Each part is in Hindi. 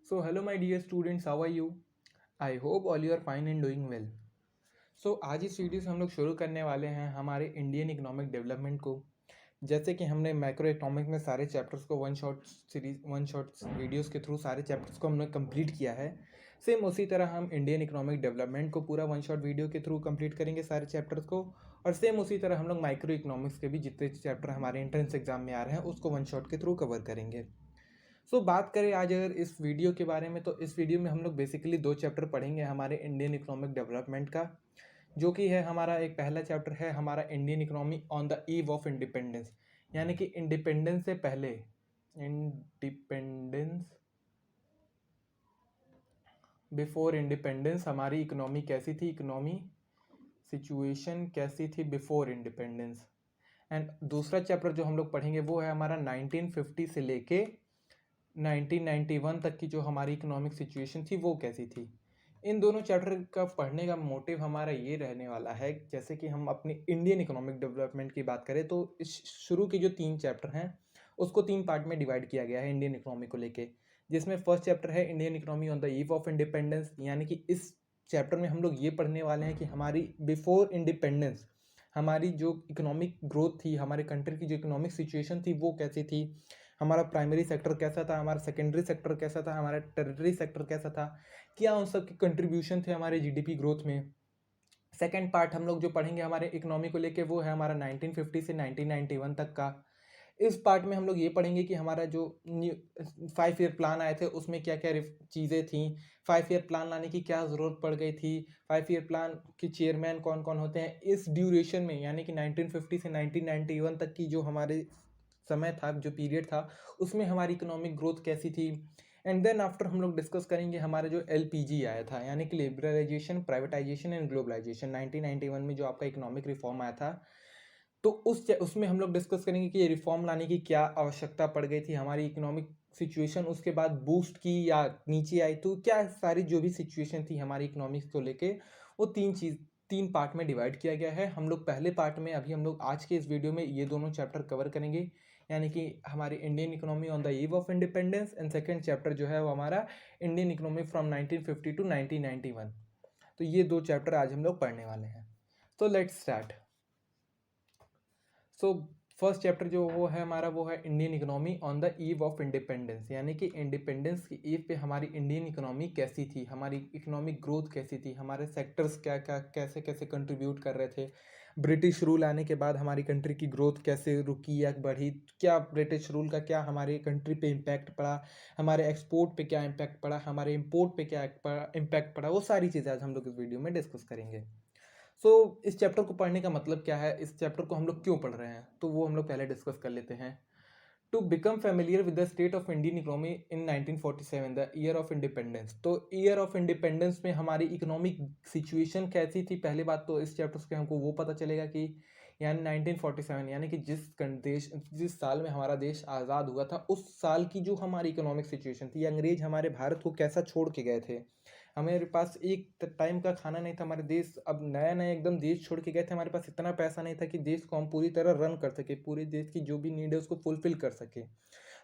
So, hello, my dear students, how are you? I hope all you are fine and doing well. So, आज इस वीडियो से हम लोग शुरू करने वाले हैं हमारे इंडियन इकोनॉमिक डेवलपमेंट को। जैसे कि हमने मैक्रो इकोनॉमिक में सारे चैप्टर्स को वन शॉट वीडियोस के थ्रू सारे चैप्टर्स को हमने कंप्लीट किया है। सेम उसी तरह हम इंडियन इकोनॉमिक डेवलपमेंट को पूरा वन शॉट वीडियो के थ्रू कंप्लीट करेंगे सारे चैप्टर्स को। और सेम उसी तरह हम लोग माइक्रो इकोनॉमिक्स के भी जितने चैप्टर हमारे एंट्रेंस एग्जाम में आ रहे हैं उसको वन शॉट के थ्रू कवर करेंगे। बात करें आज अगर इस वीडियो के बारे में, तो इस वीडियो में हम लोग बेसिकली दो चैप्टर पढ़ेंगे हमारे इंडियन इकोनॉमिक डेवलपमेंट का, जो कि है हमारा एक पहला चैप्टर है हमारा Indian economy on the eve of independence, यानी कि इंडिपेंडेंस से पहले, इंडिपेंडेंस बिफोर इंडिपेंडेंस हमारी इकोनॉमी कैसी थी, इकोनॉमी सिचुएशन कैसी थी बिफोर इंडिपेंडेंस। एंड दूसरा चैप्टर जो हम लोग पढ़ेंगे वो है हमारा 1950 से लेके 1991 तक की जो हमारी इकोनॉमिक सिचुएशन थी वो कैसी थी। इन दोनों चैप्टर का पढ़ने का मोटिव हमारा ये रहने वाला है, जैसे कि हम अपनी इंडियन इकोनॉमिक डेवलपमेंट की बात करें तो इस शुरू के जो 3 चैप्टर हैं उसको 3 पार्ट में डिवाइड किया गया है इंडियन इकोनॉमी को लेके, जिसमें फर्स्ट चैप्टर है Indian economy on the eve of independence, यानी कि इस चैप्टर में हम लोग ये पढ़ने वाले हैं कि हमारी बिफोर इंडिपेंडेंस हमारी जो इकोनॉमिक ग्रोथ थी, हमारे कंट्री की जो इकोनॉमिक सिचुएशन थी वो कैसी थी, हमारा प्राइमरी सेक्टर कैसा था, हमारा सेकेंडरी सेक्टर कैसा था, हमारा टेरिटरी सेक्टर कैसा था, क्या उन सब के कंट्रीब्यूशन थे हमारे जीडीपी ग्रोथ में। सेकेंड पार्ट हम लोग जो पढ़ेंगे हमारे इकोनॉमी को लेके वो है हमारा 1950 से 1991 तक का। इस पार्ट में हम लोग ये पढ़ेंगे कि हमारा जो 5 ईयर प्लान आए थे उसमें क्या क्या चीज़ें थी, 5 ईयर प्लान लाने की क्या ज़रूरत पड़ गई थी, 5 ईयर प्लान के चेयरमैन कौन कौन होते हैं इस ड्यूरेशन में, यानी कि 1950 से 1991 तक की जो हमारे समय था, जो पीरियड था, उसमें हमारी इकोनॉमिक ग्रोथ कैसी थी। एंड देन आफ्टर हम लोग डिस्कस करेंगे हमारा जो एलपीजी आया था, यानी कि लिबरलाइजेशन, प्राइवेटाइजेशन एंड ग्लोबलाइजेशन, 1991 में जो आपका इकोनॉमिक रिफॉर्म आया था। तो उसमें हम लोग डिस्कस करेंगे कि ये रिफॉर्म लाने की क्या आवश्यकता पड़ गई थी, हमारी इकोनॉमिक सिचुएशन उसके बाद बूस्ट की या नीचे आई, तो क्या सारी जो भी सिचुएशन थी हमारी इकोनॉमिक्स को लेके वो 3 पार्ट में डिवाइड किया गया है। हम लोग पहले पार्ट में अभी हम लोग आज के इस वीडियो में ये दोनों चैप्टर कवर करेंगे, यानी कि हमारी Indian economy on the eve of independence, and second chapter जो है वो हमारा इंडियन इकोनॉमी फ्रॉम 1950 टू 1991। तो ये 2 चैप्टर आज हम लोग पढ़ने वाले हैं। तो let's start. So first chapter जो वो है हमारा वो है Indian economy on the eve of independence, यानी कि इंडिपेंडेंस की ईव पे हमारी इंडियन इकोनॉमी कैसी थी, हमारी इकोनॉमिक ग्रोथ कैसी थी, हमारे सेक्टर्स क्या क्या कैसे कैसे कंट्रीब्यूट कर रहे थे, ब्रिटिश रूल आने के बाद हमारी कंट्री की ग्रोथ कैसे रुकी या बढ़ी, क्या ब्रिटिश रूल का क्या हमारी कंट्री पे इम्पैक्ट पड़ा, हमारे एक्सपोर्ट पे क्या इम्पैक्ट पड़ा, हमारे इम्पोर्ट पे क्या इम्पैक्ट पड़ा, वो सारी चीज़ें आज हम लोग इस वीडियो में डिस्कस करेंगे। इस चैप्टर को पढ़ने का मतलब क्या है, इस चैप्टर को हम लोग क्यों पढ़ रहे हैं, तो वो हम लोग पहले डिस्कस कर लेते हैं। To become familiar with the state of Indian economy in 1947, the year of independence. तो ईयर ऑफ इंडिपेंडेंस में हमारी इकोनॉमिक सिचुएशन कैसी थी, पहली बात तो इस चैप्टर से हमको वो पता चलेगा कि यानी 1947, यानी कि जिस साल में हमारा देश आज़ाद हुआ था उस साल की जो हमारी इकोनॉमिक सिचुएशन थी, अंग्रेज हमारे भारत को कैसा छोड़ के गए थे। हमारे पास एक टाइम का खाना नहीं था, हमारे देश अब नया नया एकदम देश छोड़ के गए थे, हमारे पास इतना पैसा नहीं था कि देश को हम पूरी तरह रन कर सके, पूरे देश की जो भी नीड है उसको फुलफिल कर सके।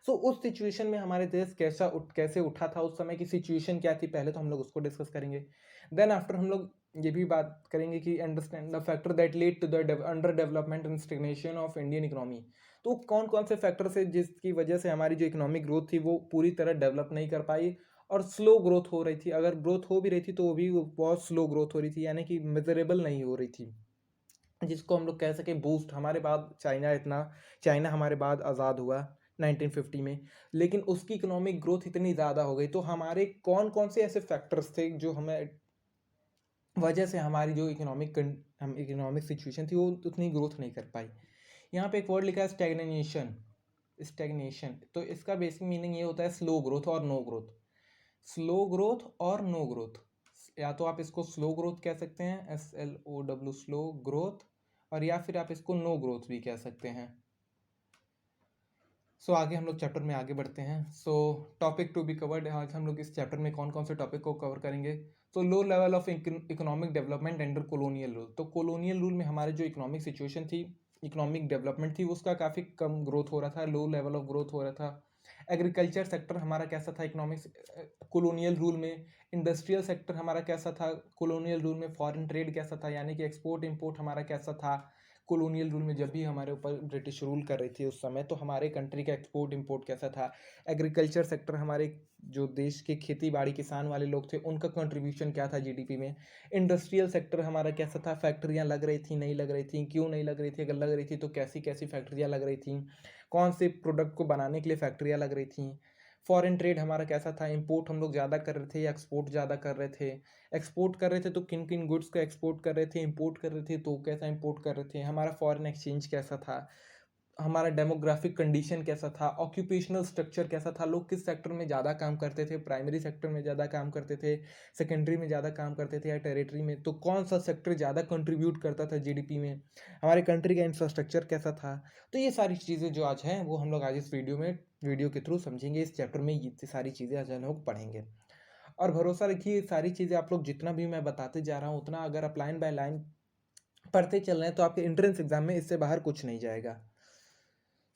उस सिचुएशन में हमारे देश कैसे उठा था, उस समय की सिचुएशन क्या थी, पहले तो हम लोग उसको डिस्कस करेंगे। देन आफ्टर हम लोग ये भी बात करेंगे कि understand the factor that lead to the underdevelopment and stagnation of Indian economy. तो कौन कौन से फैक्टर से जिसकी वजह से हमारी जो इकोनॉमिक ग्रोथ थी वो पूरी तरह डेवलप नहीं कर पाई और स्लो ग्रोथ हो रही थी, अगर ग्रोथ हो भी रही थी तो वो भी बहुत स्लो ग्रोथ हो रही थी, यानी कि मेजरेबल नहीं हो रही थी, जिसको हम लोग कह सके बूस्ट। हमारे बाद चाइना हमारे बाद आज़ाद हुआ 1950 में, लेकिन उसकी इकोनॉमिक ग्रोथ इतनी ज़्यादा हो गई, तो हमारे कौन कौन से ऐसे फैक्टर्स थे जो हमें वजह से हमारी जो इकोनॉमिक सिचुएशन थी वो उतनी ग्रोथ नहीं कर पाई। यहाँ पे एक वर्ड लिखा है स्टैग्नेशन। स्टैग्नेशन तो इसका बेसिक मीनिंग ये होता है स्लो ग्रोथ और नो ग्रोथ। स्लो ग्रोथ और नो ग्रोथ, या तो आप इसको स्लो ग्रोथ कह सकते हैं, SLOW, स्लो ग्रोथ, और या फिर आप इसको नो ग्रोथ भी कह सकते हैं। आगे हम लोग चैप्टर में आगे बढ़ते हैं। टॉपिक टू बी कवर्ड, आज हम लोग इस चैप्टर में कौन कौन से टॉपिक को कवर करेंगे। Low level of economic development under colonial rule. तो कॉलोनियल रूल में हमारे जो इकोनॉमिक सिचुएशन थी, इकोनॉमिक डेवलपमेंट थी, उसका काफ़ी कम ग्रोथ हो रहा था, लो लेवल ऑफ ग्रोथ हो रहा था। एग्रीकल्चर सेक्टर हमारा कैसा था इकोनॉमिक्स कॉलोनियल रूल में, इंडस्ट्रियल सेक्टर हमारा कैसा था कॉलोनियल रूल में, फॉरेन ट्रेड कैसा था यानी कि एक्सपोर्ट इंपोर्ट हमारा कैसा था कॉलोनियल रूल में, जब भी हमारे ऊपर ब्रिटिश रूल कर रही थी उस समय, तो हमारे कंट्री का एक्सपोर्ट इंपोर्ट कैसा था। एग्रीकल्चर सेक्टर हमारे जो देश के खेती बाड़ी किसान वाले लोग थे उनका कंट्रीब्यूशन क्या था जीडीपी में। इंडस्ट्रियल सेक्टर हमारा कैसा था, फैक्ट्रियाँ लग रही थी नहीं लग रही थी, क्यों नहीं लग रही थी, अगर लग रही थी तो कैसी कैसी फैक्ट्रियाँ लग रही थी, कौन से प्रोडक्ट को बनाने के लिए फैक्ट्रियाँ लग रही थी। फॉरेन ट्रेड हमारा कैसा था, इंपोर्ट हम लोग ज़्यादा कर रहे थे या एक्सपोर्ट ज़्यादा कर रहे थे, एक्सपोर्ट कर रहे थे तो किन किन गुड्स को एक्सपोर्ट कर रहे थे, इंपोर्ट कर रहे थे तो कैसा इंपोर्ट कर रहे थे, हमारा फॉरेन एक्सचेंज कैसा था, हमारा डेमोग्राफिक कंडीशन कैसा था, ऑक्यूपेशनल स्ट्रक्चर कैसा था, लोग किस सेक्टर में ज़्यादा काम करते थे, प्राइमरी सेक्टर में ज़्यादा काम करते थे, सेकेंडरी में ज़्यादा काम करते थे या टेरिटरी में, तो कौन सा सेक्टर ज़्यादा कंट्रीब्यूट करता था जीडीपी में, हमारे कंट्री का इंफ्रास्ट्रक्चर कैसा था। तो ये सारी चीज़ें जो आज हैं वो हम लोग आज इस वीडियो के थ्रू समझेंगे। इस चैप्टर में ये सारी चीज़ें आज हम लोग पढ़ेंगे और भरोसा रखिए ये सारी चीज़ें आप लोग जितना भी मैं बताते जा रहा हूँ उतना अगर आप लाइन बाय लाइन पढ़ते चल रहे हैं तो आपके एंट्रेंस एग्जाम में इससे बाहर कुछ नहीं जाएगा।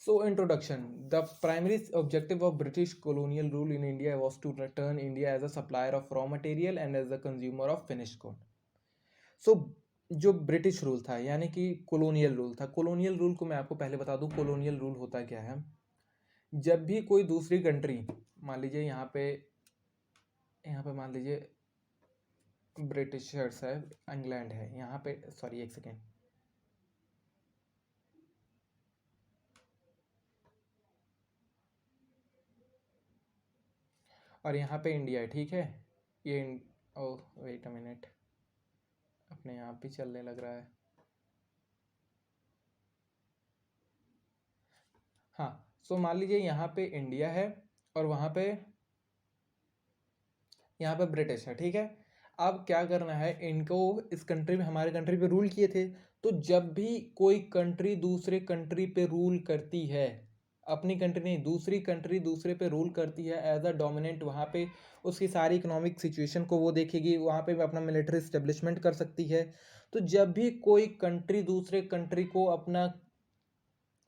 So, introduction. The primary objective of British colonial rule in India was to turn India as a supplier of raw material and as a consumer of finished good. So, जो ब्रिटिश रूल था यानी कि कॉलोनियल रूल था, कॉलोनियल रूल को मैं आपको पहले बता दूं कॉलोनियल रूल होता क्या है। जब भी कोई दूसरी कंट्री, मान लीजिए यहाँ पे मान लीजिए ब्रिटिशर्स है, इंग्लैंड है, यहाँ पे सॉरी एक सेकेंड, और यहाँ पे इंडिया है, ठीक है। ये ओह वेट अ मिनट, अपने आप भी चलने लग रहा है। हाँ, सो मान लीजिए यहाँ पे इंडिया है और यहाँ पे ब्रिटिश है, ठीक है। अब क्या करना है इनको, इस कंट्री में हमारे कंट्री पे रूल किए थे, तो जब भी कोई कंट्री दूसरे कंट्री पे रूल करती है, अपनी कंट्री नहीं दूसरी कंट्री दूसरे पे रूल करती है एज अ डोमिनेंट, वहाँ पे उसकी सारी इकोनॉमिक सिचुएशन को वो देखेगी, वहाँ पे अपना मिलिट्री इस्टेब्लिशमेंट कर सकती है। तो जब भी कोई कंट्री दूसरे कंट्री को अपना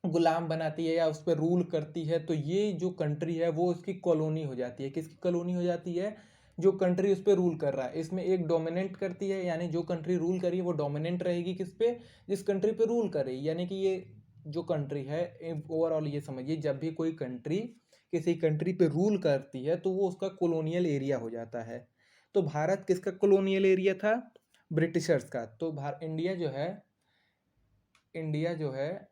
गुलाम बनाती है या उस पर रूल करती है, तो ये जो कंट्री है वो उसकी कॉलोनी हो जाती है। किसकी कॉलोनी हो जाती है? जो कंट्री उस पर रूल कर रहा है। इसमें एक डोमिनेंट करती है, यानी जो कंट्री रूल करी है वो डोमिनेंट रहेगी किस पे? जिस कंट्री पे रूल कर रही है। यानी कि ये जो कंट्री है, ओवरऑल ये समझिए, जब भी कोई कंट्री किसी कंट्री पे रूल करती है तो वो उसका कॉलोनियल एरिया हो जाता है। तो भारत किसका कॉलोनियल एरिया था? ब्रिटिशर्स का। तो इंडिया जो है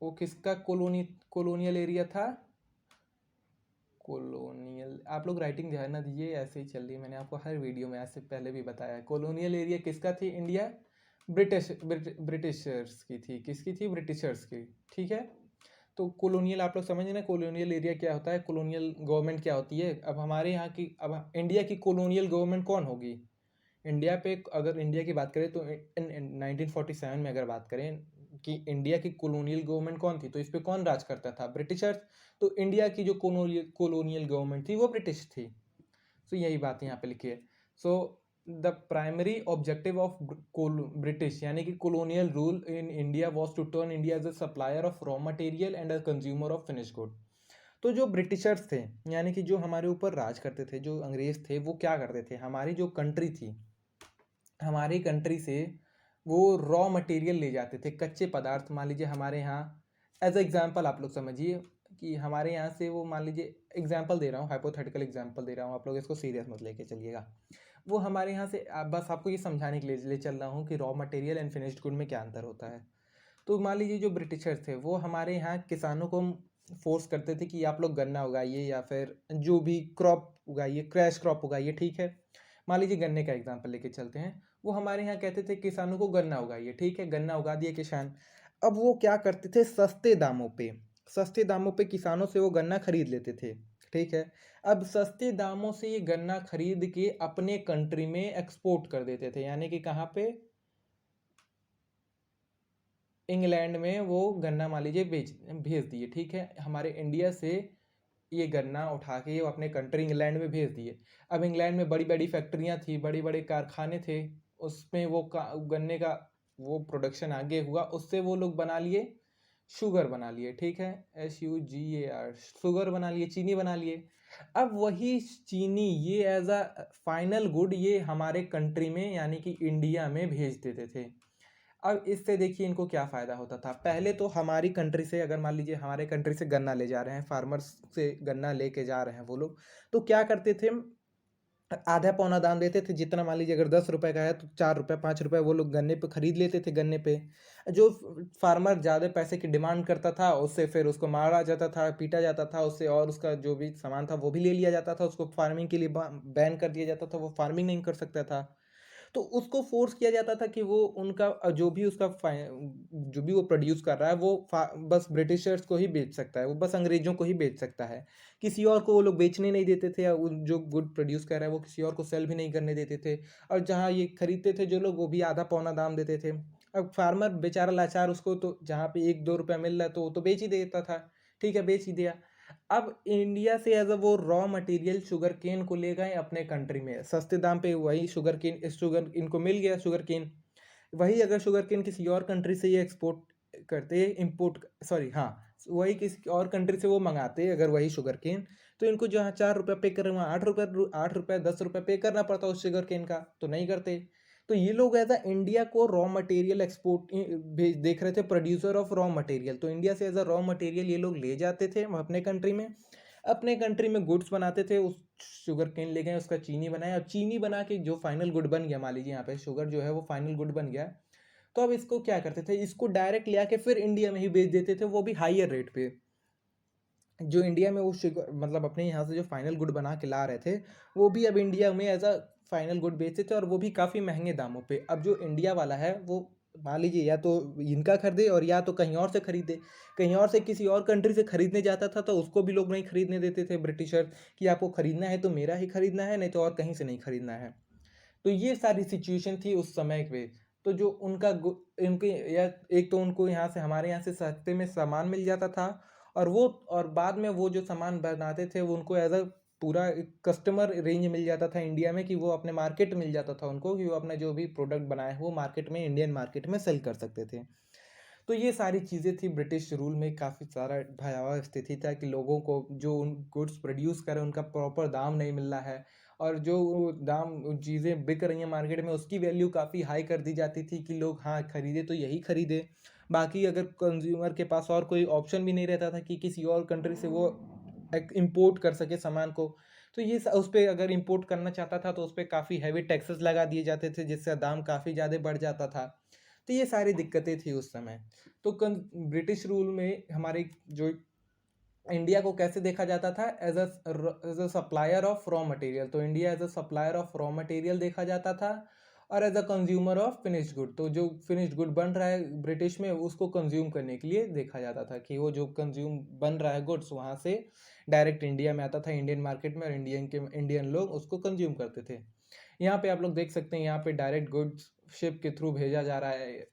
वो किसका कॉलोनियल एरिया था? कॉलोनियल, आप लोग राइटिंग ध्यान ना दीजिए, ऐसे ही चल रही है, मैंने आपको हर वीडियो में ऐसे पहले भी बताया है। कॉलोनियल एरिया किसका थी? इंडिया ब्रिटिशर्स की थी। किसकी थी? ब्रिटिशर्स की, ठीक है। तो कॉलोनियल आप लोग समझे ना, कॉलोनियल एरिया क्या होता है, कॉलोनियल गवर्नमेंट क्या होती है। अब हमारे यहाँ की, अब इंडिया की कॉलोनियल गवर्नमेंट कौन होगी? इंडिया पे अगर इंडिया की बात करें तो 1947 में अगर बात करें कि इंडिया की कॉलोनियल गवर्नमेंट कौन थी, तो इस पे कौन राज करता था? ब्रिटिशर्स। तो इंडिया की जो कॉलोनियल गवर्नमेंट थी वो ब्रिटिश थी। तो यही बात यहाँ पे लिखी है। So the primary objective of British यानी कि colonial rule in India was to turn India as a supplier of raw material and a consumer of finish good. तो जो ब्रिटिशर्स थे यानी कि जो हमारे ऊपर राज करते थे, जो अंग्रेज थे, वो क्या करते थे, हमारी जो कंट्री थी, हमारी कंट्री से वो रॉ मटेरियल ले जाते थे, कच्चे पदार्थ। मान लीजिए हमारे यहाँ एज एग्जांपल आप लोग समझिए कि हमारे यहाँ से वो, मान लीजिए एग्जांपल दे रहा हूँ, हाइपोथेटिकल एग्जांपल दे रहा हूँ, आप लोग इसको सीरियस मत लेके चलिएगा। वो हमारे यहाँ से बस आपको ये समझाने के लिए ले चल रहा हूँ कि raw material and finished good में क्या अंतर होता है। तो मान लीजिए जो ब्रिटिशर्स थे वो हमारे यहाँ किसानों को फोर्स करते थे कि आप लोग गन्ना उगाइए या फिर जो भी क्रॉप उगाइए, क्रैश क्रॉप उगाइए, ठीक है। मान लीजिए गन्ने का एग्जांपल लेके चलते हैं। वो हमारे यहाँ कहते थे किसानों को गन्ना उगाइए, ठीक है, गन्ना उगा दिए किसान। अब वो क्या करते थे, सस्ते दामों पे किसानों से वो गन्ना खरीद लेते थे, ठीक है। अब सस्ते दामों से ये गन्ना खरीद के अपने कंट्री में एक्सपोर्ट कर देते थे, यानी कि कहाँ पे? इंग्लैंड में वो गन्ना मान लीजिए भेज दिए, ठीक है। हमारे इंडिया से ये गन्ना उठा के वो अपने कंट्री इंग्लैंड में भेज दिए। अब इंग्लैंड में बड़ी बड़ी फैक्ट्रियाँ थी, बड़े बड़े कारखाने थे, उसमें वो गन्ने का वो प्रोडक्शन आगे हुआ, उससे वो लोग बना लिए शुगर बना लिए, ठीक है, SUGAR, शुगर बना लिए, चीनी बना लिए। अब वही चीनी ये एज अ फाइनल गुड ये हमारे कंट्री में यानी कि इंडिया में भेज देते थे। अब इससे देखिए इनको क्या फ़ायदा होता था। पहले तो हमारी कंट्री से अगर मान लीजिए हमारे कंट्री से गन्ना ले जा रहे हैं, फार्मर्स से गन्ना लेके जा रहे हैं वो लोग, तो क्या करते थे, आधा पौना दाम देते थे। जितना मान लीजिए अगर 10 रुपए का है तो 4 रुपए 5 रुपए वो लोग गन्ने पे खरीद लेते थे। गन्ने पे जो फार्मर ज़्यादा पैसे की डिमांड करता था उससे फिर उसको मारा जाता था, पीटा जाता था उससे, और उसका जो भी सामान था वो भी ले लिया जाता था। उसको फार्मिंग के लिए बैन कर दिया जाता था, वो फार्मिंग नहीं कर सकता था। तो उसको फोर्स किया जाता था कि वो उनका जो भी उसका जो भी वो प्रोड्यूस कर रहा है वो बस ब्रिटिशर्स को ही बेच सकता है, वो बस अंग्रेजों को ही बेच सकता है। किसी और को वो लोग बेचने नहीं देते थे, या जो गुड प्रोड्यूस कर रहा है वो किसी और को सेल भी नहीं करने देते थे। और जहाँ ये खरीदते थे जो लोग, वो भी आधा पौना दाम देते थे। अब फार्मर बेचारा लाचार, उसको तो जहाँ पे 1-2 रुपया मिल रहा है तो वो तो बेच ही देता था। ठीक है, बेच ही दिया। अब इंडिया से एज अ वो रॉ मटेरियल शुगर केन को ले गए अपने कंट्री में सस्ते दाम पे। वही शुगर इनको मिल गया शुगर केन। वही अगर शुगर केन किसी और कंट्री से ये एक्सपोर्ट करते, इंपोर्ट, सॉरी, हाँ, वही किसी और कंट्री से वो मंगाते अगर वही शुगर केन, तो इनको जहाँ 4 रुपया पे कर रहे वहाँ 8 रुपया, 8 रुपया 10 रुपया पे करना पड़ता उस शुगर केन का, तो नहीं करते। तो ये लोग एज अ इंडिया को रॉ मटेरियल एक्सपोर्ट भेज देख रहे थे, प्रोड्यूसर ऑफ रॉ मटेरियल। तो इंडिया से एज अ रॉ मटेरियल ये लोग ले जाते थे अपने कंट्री में, अपने कंट्री में गुड्स बनाते थे। उस शुगर केन ले गए, उसका चीनी बनाया, और चीनी बना के जो फाइनल गुड बन गया, मान लीजिए यहाँ पे शुगर जो है वो फाइनल गुड बन गया, तो अब इसको क्या करते थे, इसको डायरेक्ट ले आके फिर इंडिया में ही बेच देते थे, वो भी हाईयर रेट पे। जो इंडिया में वो शुगर मतलब अपने यहाँ से जो फाइनल गुड बना के ला रहे थे, वो भी अब इंडिया में एज अ फाइनल गुड बेचते थे, और वो भी काफ़ी महंगे दामों पे। अब जो इंडिया वाला है वो मान लीजिए या तो इनका खरीदे, और या तो कहीं और से खरीदे। कहीं और से किसी और कंट्री से खरीदने जाता था तो उसको भी लोग नहीं खरीदने देते थे ब्रिटिशर, कि आपको खरीदना है तो मेरा ही खरीदना है, नहीं तो और कहीं से नहीं खरीदना है। तो ये सारी सिचुएशन थी उस समय पे। तो जो इनके या एक तो उनको यहाँ से, हमारे यहाँ से सस्ते में सामान मिल जाता था, और बाद में वो जो सामान बनाते थे वो उनको एज अ पूरा कस्टमर रेंज मिल जाता था इंडिया में, कि वो अपने मार्केट मिल जाता था उनको, कि वो अपना जो भी प्रोडक्ट बनाए वो मार्केट में, इंडियन मार्केट में सेल कर सकते थे। तो ये सारी चीज़ें थी ब्रिटिश रूल में। काफ़ी सारा भयावह स्थिति था कि लोगों को जो उन गुड्स प्रोड्यूस करें उनका प्रॉपर दाम नहीं मिल रहा है, और जो दाम चीज़ें बिक रही हैं मार्केट में उसकी वैल्यू काफ़ी हाई कर दी जाती थी, कि लोग हाँ खरीदे तो यही खरीदे। बाकी अगर कंज्यूमर के पास और कोई ऑप्शन भी नहीं रहता था कि किसी और कंट्री से वो इम्पोर्ट कर सके सामान को, तो ये उस पर अगर इम्पोर्ट करना चाहता था तो उस पर काफ़ी हैवी टैक्सेस लगा दिए जाते थे, जिससे दाम काफ़ी ज़्यादा बढ़ जाता था। तो ये सारी दिक्कतें थी उस समय। तो ब्रिटिश रूल में हमारे जो इंडिया को कैसे देखा जाता था, as a supplier of raw material. तो India as a supplier of raw material देखा जाता था, और as a consumer of finished good. तो जो फिनिश्ड गुड बन रहा है ब्रिटिश में उसको कंज्यूम करने के लिए देखा जाता था, कि वो जो कंज्यूम बन रहा है गुड्स वहाँ से डायरेक्ट इंडिया में आता था, इंडियन मार्केट में, और इंडियन लोग उसको कंज्यूम करते थे। यहाँ पे आप लोग देख सकते हैं, यहाँ पे डायरेक्ट गुड्स शिप के थ्रू भेजा जा रहा है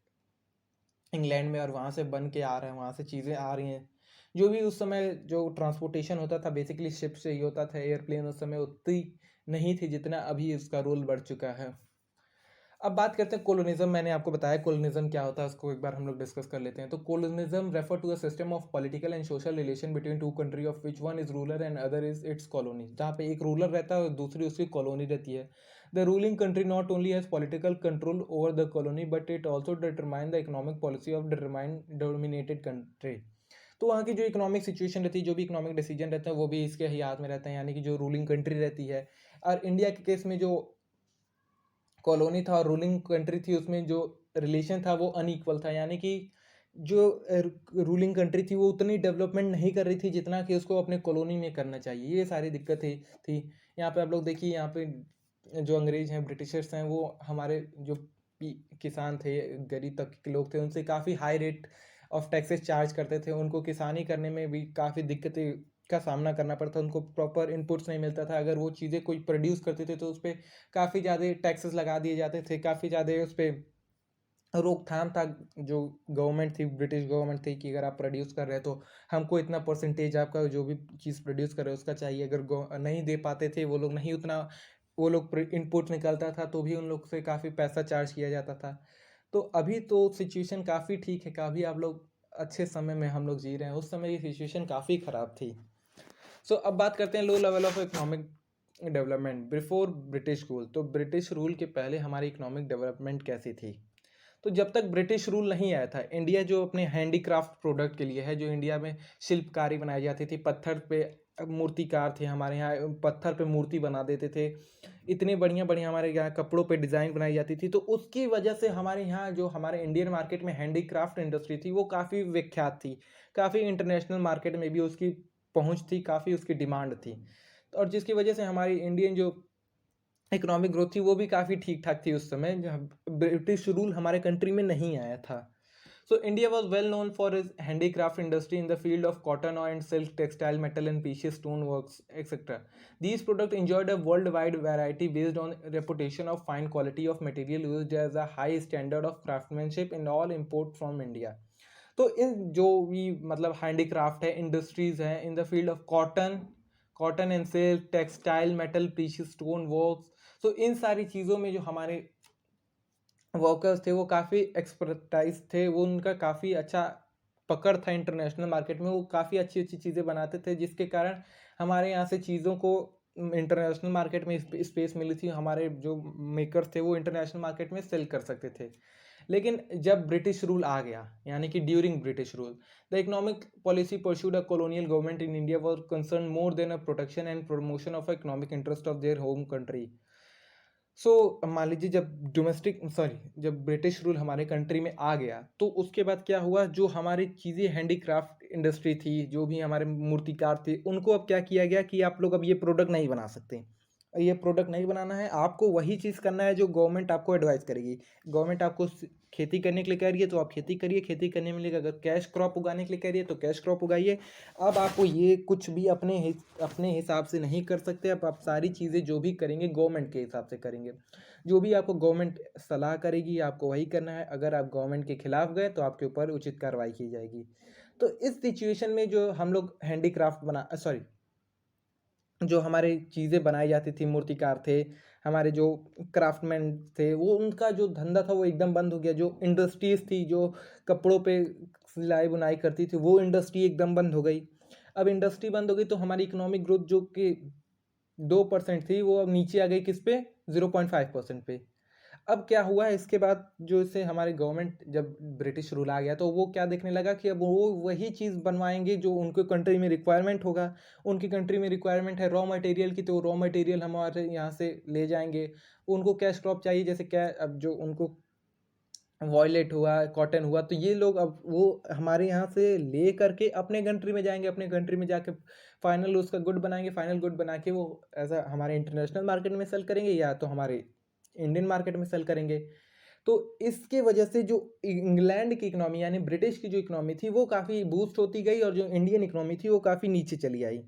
इंग्लैंड में, और वहाँ से बन के आ रहे हैं, वहाँ से चीज़ें आ रही हैं। जो भी उस समय जो ट्रांसपोर्टेशन होता था बेसिकली शिप से ही होता था। एयरप्लेन उस समय उतनी नहीं थी जितना अभी इसका रोल बढ़ चुका है। अब बात करते हैं कोलोनिज्म। मैंने आपको बताया कोलोनिज्म क्या होता है, उसको एक बार हम लोग डिस्कस कर लेते हैं। तो colonism refer to a system of political and social relation between two country of which one is ruler and other is its colony. जहाँ पे एक रूलर रहता है और दूसरी उसकी कॉलोनी रहती है। The ruling country not only has political control over the colony but it also determine the economic policy of determine dominated country. तो वहाँ की जो इकोनॉमिक सिचुएशन रहती है, जो भी इकोनॉमिक डिसीजन रहता है वो भी इसके ही हाथ में रहता है, यानी कि जो रूलिंग कंट्री रहती है। और इंडिया के केस में जो कॉलोनी था और रूलिंग कंट्री थी उसमें जो रिलेशन था वो अनइक्वल था, यानी कि जो रूलिंग कंट्री थी वो उतनी डेवलपमेंट नहीं कर रही थी जितना कि उसको अपने कॉलोनी में करना चाहिए। ये सारी दिक्कतें थी। यहाँ पे आप लोग देखिए, यहाँ पे जो अंग्रेज हैं, ब्रिटिशर्स हैं, वो हमारे जो किसान थे, गरीब तबके के लोग थे, उनसे काफ़ी high rate of taxes charge करते थे। उनको किसानी करने में भी काफ़ी दिक्कतें का सामना करना पड़ता। उनको प्रॉपर इनपुट्स नहीं मिलता था। अगर वो चीज़ें कोई प्रोड्यूस करते थे तो उस पर काफ़ी ज़्यादा टैक्सेस लगा दिए जाते थे, काफ़ी ज़्यादा उस पर रोकथाम था। जो गवर्नमेंट थी, ब्रिटिश गवर्नमेंट थी, कि अगर आप प्रोड्यूस कर रहे हैं तो हमको इतना परसेंटेज आपका जो भी चीज़ प्रोड्यूस कर रहे हो उसका चाहिए। अगर नहीं दे पाते थे वो लोग, नहीं उतना वो लोग इनपुट निकलता था तो भी उन लोग से काफ़ी पैसा चार्ज किया जाता था। तो अभी तो सिचुएशन काफ़ी ठीक है। काफ़ी आप लोग अच्छे समय में हम लोग जी रहे हैं, उस समय ये सिचुएशन काफ़ी ख़राब थी। सो अब बात करते हैं low level of economic development before British rule. तो ब्रिटिश रूल के पहले हमारी इकोनॉमिक डेवलपमेंट कैसी थी? तो जब तक ब्रिटिश रूल नहीं आया था, इंडिया जो अपने हैंडीक्राफ्ट प्रोडक्ट के लिए है, जो इंडिया में शिल्पकारी बनाई जाती थी, पत्थर पे मूर्तिकार थे हमारे यहाँ, पत्थर पे मूर्ति बना देते थे, इतने बढ़िया बढ़िया हमारे यहाँ कपड़ों पे डिज़ाइन बनाई जाती थी। तो उसकी वजह से हमारे यहाँ जो हमारे इंडियन मार्केट में हैंडीक्राफ्ट इंडस्ट्री थी वो काफ़ी विख्यात थी, काफ़ी इंटरनेशनल मार्केट में भी उसकी पहुँच थी, काफ़ी उसकी डिमांड थी। और जिसकी वजह से हमारी इंडियन जो इकोनॉमिक ग्रोथ थी वो भी काफ़ी ठीक ठाक थी उस समय, जब ब्रिटिश रूल हमारे कंट्री में नहीं आया था। So India was well known for its handicraft industry in the field of cotton and silk, textile, metal and precious stone works, etc. These products enjoyed a worldwide variety based on reputation of fine quality of material used as a high standard of craftsmanship in all import from India. तो इन जो भी मतलब हैंडीक्राफ्ट है, इंडस्ट्रीज हैं in the field of cotton and silk, textile, metal, precious stone works, तो इन सारी चीज़ों में जो हमारे वर्कर्स थे वो काफ़ी एक्सपर्टाइज थे, वो उनका काफ़ी अच्छा पकड़ था इंटरनेशनल मार्केट में, वो काफ़ी अच्छी अच्छी चीज़ें बनाते थे, जिसके कारण हमारे यहाँ से चीज़ों को इंटरनेशनल मार्केट में स्पेस मिली थी, हमारे जो मेकर्स थे वो इंटरनेशनल मार्केट में सेल कर सकते थे। लेकिन जब ब्रिटिश रूल आ गया, यानी कि during British rule, the economic policy pursued a colonial government in India was concern more than a protection and promotion of economic interest of their home country. So मान लीजिए जब ब्रिटिश रूल हमारे कंट्री में आ गया, तो उसके बाद क्या हुआ, जो हमारी चीज़ें हैंडीक्राफ्ट इंडस्ट्री थी, जो भी हमारे मूर्तिकार थे, उनको अब क्या किया गया कि आप लोग अब ये प्रोडक्ट नहीं बना सकते, ये प्रोडक्ट नहीं बनाना है, आपको वही चीज़ करना है जो गवर्नमेंट आपको एडवाइस करेगी। गवर्नमेंट आपको खेती करने के लिए कह रही है तो आप खेती करिए, खेती करने में अगर कैश क्रॉप उगाने के लिए कह रही है तो कैश क्रॉप उगाइए। अब आपको ये कुछ भी अपने हिसाब से नहीं कर सकते, अब आप सारी चीज़ें जो भी करेंगे गवर्नमेंट के हिसाब से करेंगे, जो भी आपको गवर्नमेंट सलाह करेगी आपको वही करना है। अगर आप गवर्नमेंट के खिलाफ गए तो आपके ऊपर उचित कार्रवाई की जाएगी। तो इस सिचुएशन में जो हम लोग हैंडीक्राफ्ट जो हमारे चीज़ें बनाई जाती थी, मूर्तिकार थे, हमारे जो क्राफ्टमैन थे, वो उनका जो धंधा था वो एकदम बंद हो गया। जो इंडस्ट्रीज़ थी जो कपड़ों पे सिलाई बुनाई करती थी, वो इंडस्ट्री एकदम बंद हो गई। अब इंडस्ट्री बंद हो गई तो हमारी इकोनॉमिक ग्रोथ जो कि 2% थी, वो अब नीचे आ गई किस पे, 0.5% पे। अब क्या हुआ है इसके बाद, जो इससे हमारी गवर्नमेंट, जब ब्रिटिश रूल आ गया तो वो क्या देखने लगा कि अब वो वही चीज़ बनवाएंगे जो उनके कंट्री में रिक्वायरमेंट होगा। उनकी कंट्री में रिक्वायरमेंट है रॉ मटेरियल की, तो रॉ मटेरियल हमारे यहाँ से ले जाएंगे। उनको कैश क्रॉप चाहिए, जैसे क्या अब जो उनको वॉयलेट हुआ, कॉटन हुआ, तो ये लोग अब वो हमारे यहाँ से ले करके अपने कंट्री में जाएंगे, अपने कंट्री में जाके फाइनल उसका गुड बनाएंगे, फाइनल गुड बना के वो ऐसा हमारे इंटरनेशनल मार्केट में सेल करेंगे या तो हमारे इंडियन मार्केट में सेल करेंगे। तो इसके वजह से जो इंग्लैंड की इकोनॉमी यानी ब्रिटिश की जो इकोनॉमी थी वो काफ़ी बूस्ट होती गई, और जो इंडियन इकोनॉमी थी वो काफ़ी नीचे चली आई।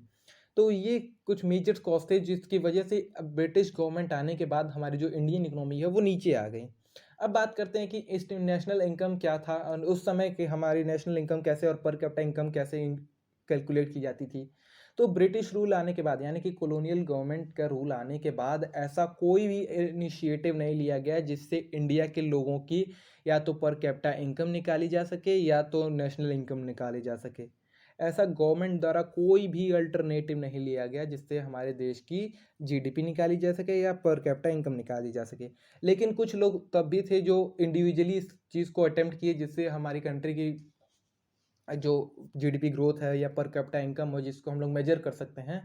तो ये कुछ मेजर कॉज थे जिसकी वजह से अब ब्रिटिश गवर्नमेंट आने के बाद हमारी जो इंडियन इकोनॉमी है वो नीचे आ गई। अब बात करते हैं कि इस नेशनल इनकम क्या था और उस समय की हमारी नेशनल इनकम कैसे और पर कैपिटा इनकम कैसे कैलकुलेट की जाती थी। तो ब्रिटिश रूल आने के बाद, यानी कि कॉलोनियल गवर्नमेंट का रूल आने के बाद, ऐसा कोई भी इनिशिएटिव नहीं लिया गया जिससे इंडिया के लोगों की या तो पर कैपिटा इनकम निकाली जा सके या तो नेशनल इनकम निकाली जा सके। ऐसा गवर्नमेंट द्वारा कोई भी अल्टरनेटिव नहीं लिया गया जिससे हमारे देश की जीडीपी निकाली जा सके या पर कैपिटा इनकम निकाली जा सके। लेकिन कुछ लोग तब भी थे जो इंडिविजुअली इस चीज़ को अटेम्प्ट किए जिससे हमारी कंट्री की जो जीडीपी ग्रोथ है या पर कैपिटा इनकम हो जिसको हम लोग मेजर कर सकते हैं,